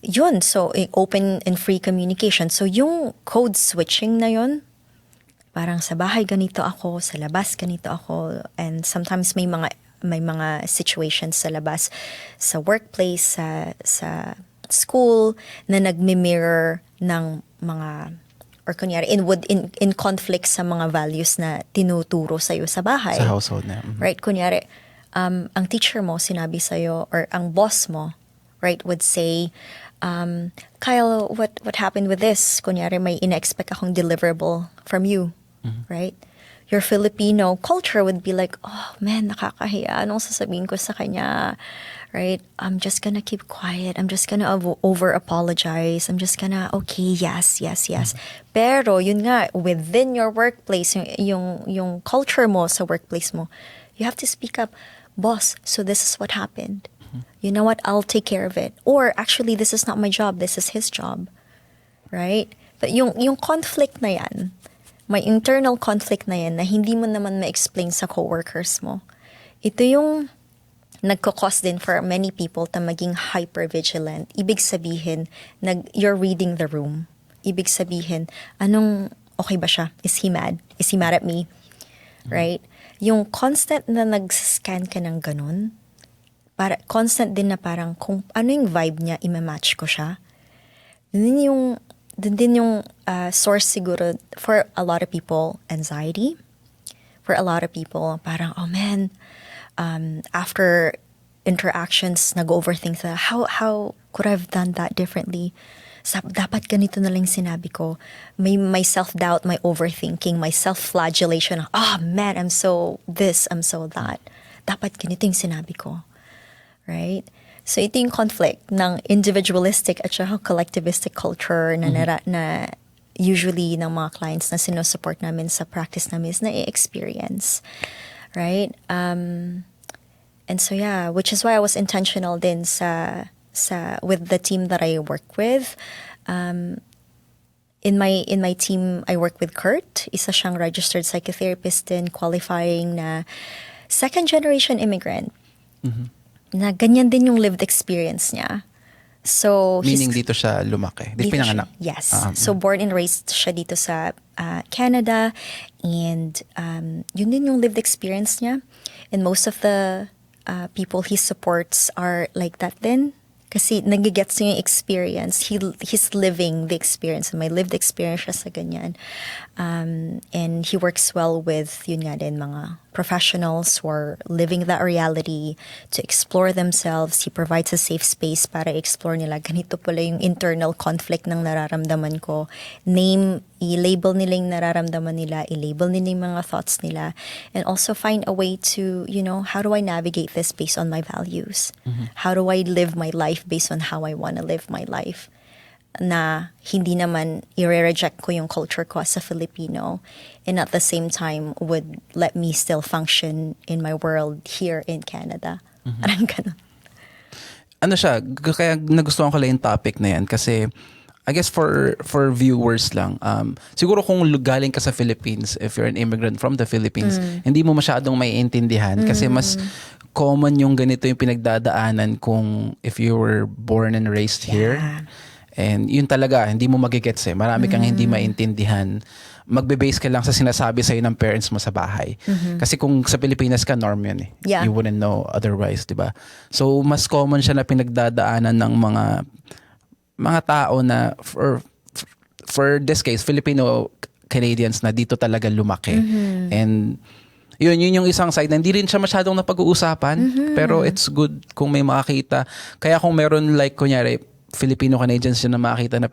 yun. So, open and free communication. So, yung code switching na yun, parang sa bahay ganito ako, sa labas ganito ako, and sometimes may mga situations sa labas, sa workplace, sa school na nagmi-mirror ng mga or kunyari in conflict sa mga values na tinuturo sa iyo sa bahay.
Sa household na.
Right, kunyari ang teacher mo sinabi sa iyo or ang boss mo, right, would say Kyle, what happened with this? Kunyari may ina-expect akong deliverable from you. Right? Your Filipino culture would be like, oh man, nakakahiya. Anong sasabihin ko sa kanya? Right? I'm just gonna keep quiet. I'm just gonna over-apologize. I'm just gonna, okay, yes. Pero, yun nga, within your workplace, yung culture mo sa workplace mo, you have to speak up. Boss, so this is what happened. You know what? I'll take care of it. Or, actually, this is not my job. This is his job. Right? But yung conflict na yan, may internal conflict na yan na hindi mo naman ma-explain sa coworkers mo. Ito yung nagkakos din for many people na maging hyper-vigilant. Ibig sabihin, you're reading the room. Ibig sabihin, okay ba siya? Is he mad? Is he mad at me? Right? Yung constant na nag-scan ka ng ganun, constant din na parang kung ano yung vibe niya, ima-match ko siya. Din yung source siguro for a lot of people, anxiety, for a lot of people, parang, oh man, after interactions, nag-overthink sa, how could I have done that differently? Dapat ganito na lang sinabi ko. My self-doubt, my overthinking, my self-flagellation. Oh man, I'm so this, I'm so that. Dapat ganito yung sinabi ko. Right? So ito yung conflict ng individualistic at saka collectivistic culture na usually ng mga clients na sinusupport namin sa practice namin is na-experience. Right? And so yeah, which is why I was intentional din with the team that I work with. In my team, I work with Kurt. Isa siyang registered psychotherapist din, qualifying na second generation immigrant. Na ganyan din yung lived experience niya. So
Meaning dito siya lumaki. Dito pinanganak.
Yes. So born and raised siya dito sa Canada, and yun din yung lived experience niya. And most of the people he supports are like that din. Kasi nagigets niya yung experience. He's living the experience. May lived experience siya sa ganyan. And he works well with, yun nga din, mga professionals who are living that reality to explore themselves. He provides a safe space para explore nila. Ganito pala yung internal conflict ng nararamdaman ko. I-label nila yung nararamdaman nila. I-label nila yung mga thoughts nila. And also find a way to, how do I navigate this based on my values? How do I live my life based on how I want to live my life? Na hindi naman i-reject ko yung culture ko as a Filipino, and at the same time would let me still function in my world here in Canada. Parang ganun.
Ano siya, kaya nagustuhan ko lang yung topic na yan kasi I guess for viewers lang, siguro kung galing ka sa Philippines, if you're an immigrant from the Philippines, hindi mo masyadong maiintindihan kasi mas common yung ganito yung pinagdadaanan kung if you were born and raised here. And yun talaga, hindi mo magigets eh. Marami kang hindi maintindihan. Magbe-base ka lang sa sinasabi sa'yo ng parents mo sa bahay. Kasi kung sa Pilipinas ka, norm yun eh.
Yeah.
You wouldn't know otherwise, di ba? So, mas common siya na pinagdadaanan ng mga tao na, for this case, Filipino Canadians na dito talaga lumaki. And yun yung isang side na hindi rin siya masyadong napag-uusapan. Pero it's good kung may makakita. Kaya kung meron like, kunyari, Filipino Canadians yun na makakita na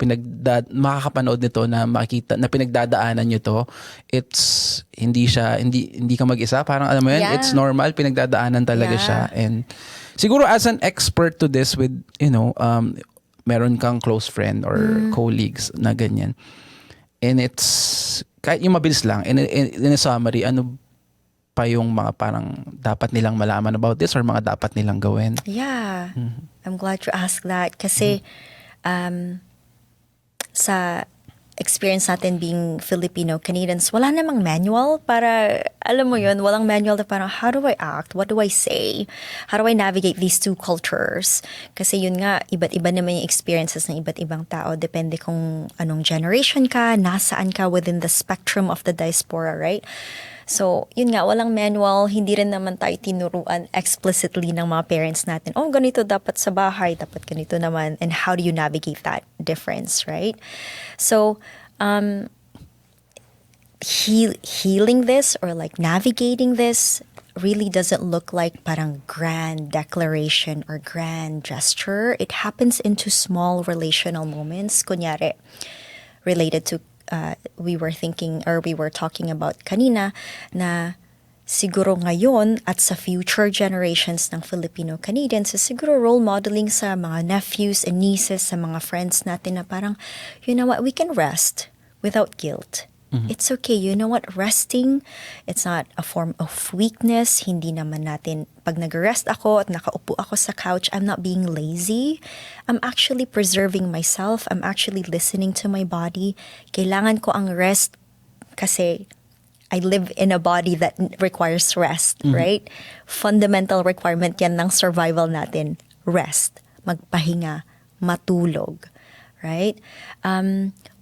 makakapanood nito na makita na pinagdadaanan nyo to, it's hindi ka mag-isa, parang alam mo yun, it's normal, pinagdadaanan talaga siya. And siguro as an expert to this with meron kang close friend or colleagues na ganyan, and it's kahit yung mabilis lang in a summary, ano pa yung mga parang dapat nilang malaman about this or mga dapat nilang gawin?
Yeah. I'm glad you asked that kasi sa experience natin being Filipino Canadians, wala namang manual para, alam mo yun, walang manual na parang how do I act? What do I say? How do I navigate these two cultures? Kasi yun nga, iba't iba naman yung experiences ng iba't ibang tao. Depende kung anong generation ka, nasaan ka within the spectrum of the diaspora, right? So, yun nga, walang manual, hindi rin naman tayo tinuruan explicitly ng mga parents natin. Oh, ganito dapat sa bahay, dapat ganito naman. And how do you navigate that difference, right? So, healing this or like navigating this really doesn't look like parang grand declaration or grand gesture. It happens into small relational moments. Kunyari, related to we were talking about kanina na siguro ngayon at sa future generations ng Filipino Canadians, siguro role modeling sa mga nephews and nieces, sa mga friends natin na parang, you know what, we can rest without guilt. It's okay. You know what? Resting, it's not a form of weakness. Hindi naman natin, pag nag-rest ako at nakaupo ako sa couch, I'm not being lazy. I'm actually preserving myself. I'm actually listening to my body. Kailangan ko ang rest kasi I live in a body that requires rest, right? Fundamental requirement yan ng survival natin. Rest. Magpahinga. Matulog. Right?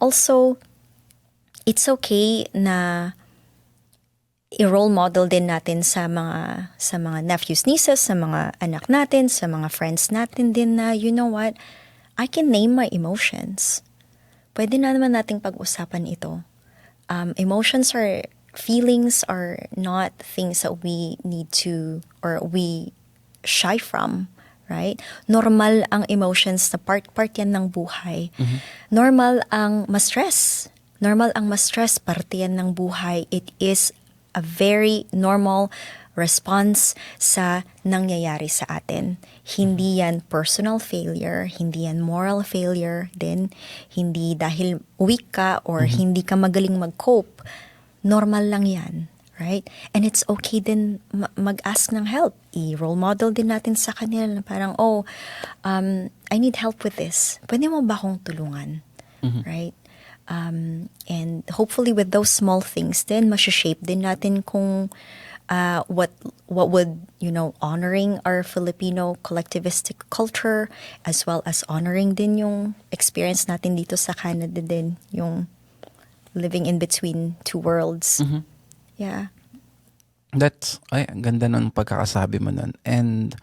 Also, it's okay na i-role model din natin sa mga nephews, nieces, sa mga anak natin, sa mga friends natin din na, you know what, I can name my emotions. Pwede na naman nating pag-usapan ito. Emotions are feelings are not things that we need to or we shy from, right? Normal ang emotions na part yan ng buhay. Normal ang ma-stress. Normal ang ma-stress, parte yan ng buhay. It is a very normal response sa nangyayari sa atin. Hindi yan personal failure, hindi yan moral failure din, hindi dahil weak ka or hindi ka magaling mag-cope. Normal lang yan, right? And it's okay din mag-ask ng help. I-role model din natin sa kanila na parang, I need help with this. Pwede mo ba akong tulungan? Right? And hopefully with those small things then masha-shape din natin kung what would, honoring our Filipino collectivistic culture as well as honoring din yung experience natin dito sa Canada din, yung living in between two worlds. Yeah.
Ang ganda ng pagkakasabi mo nun. And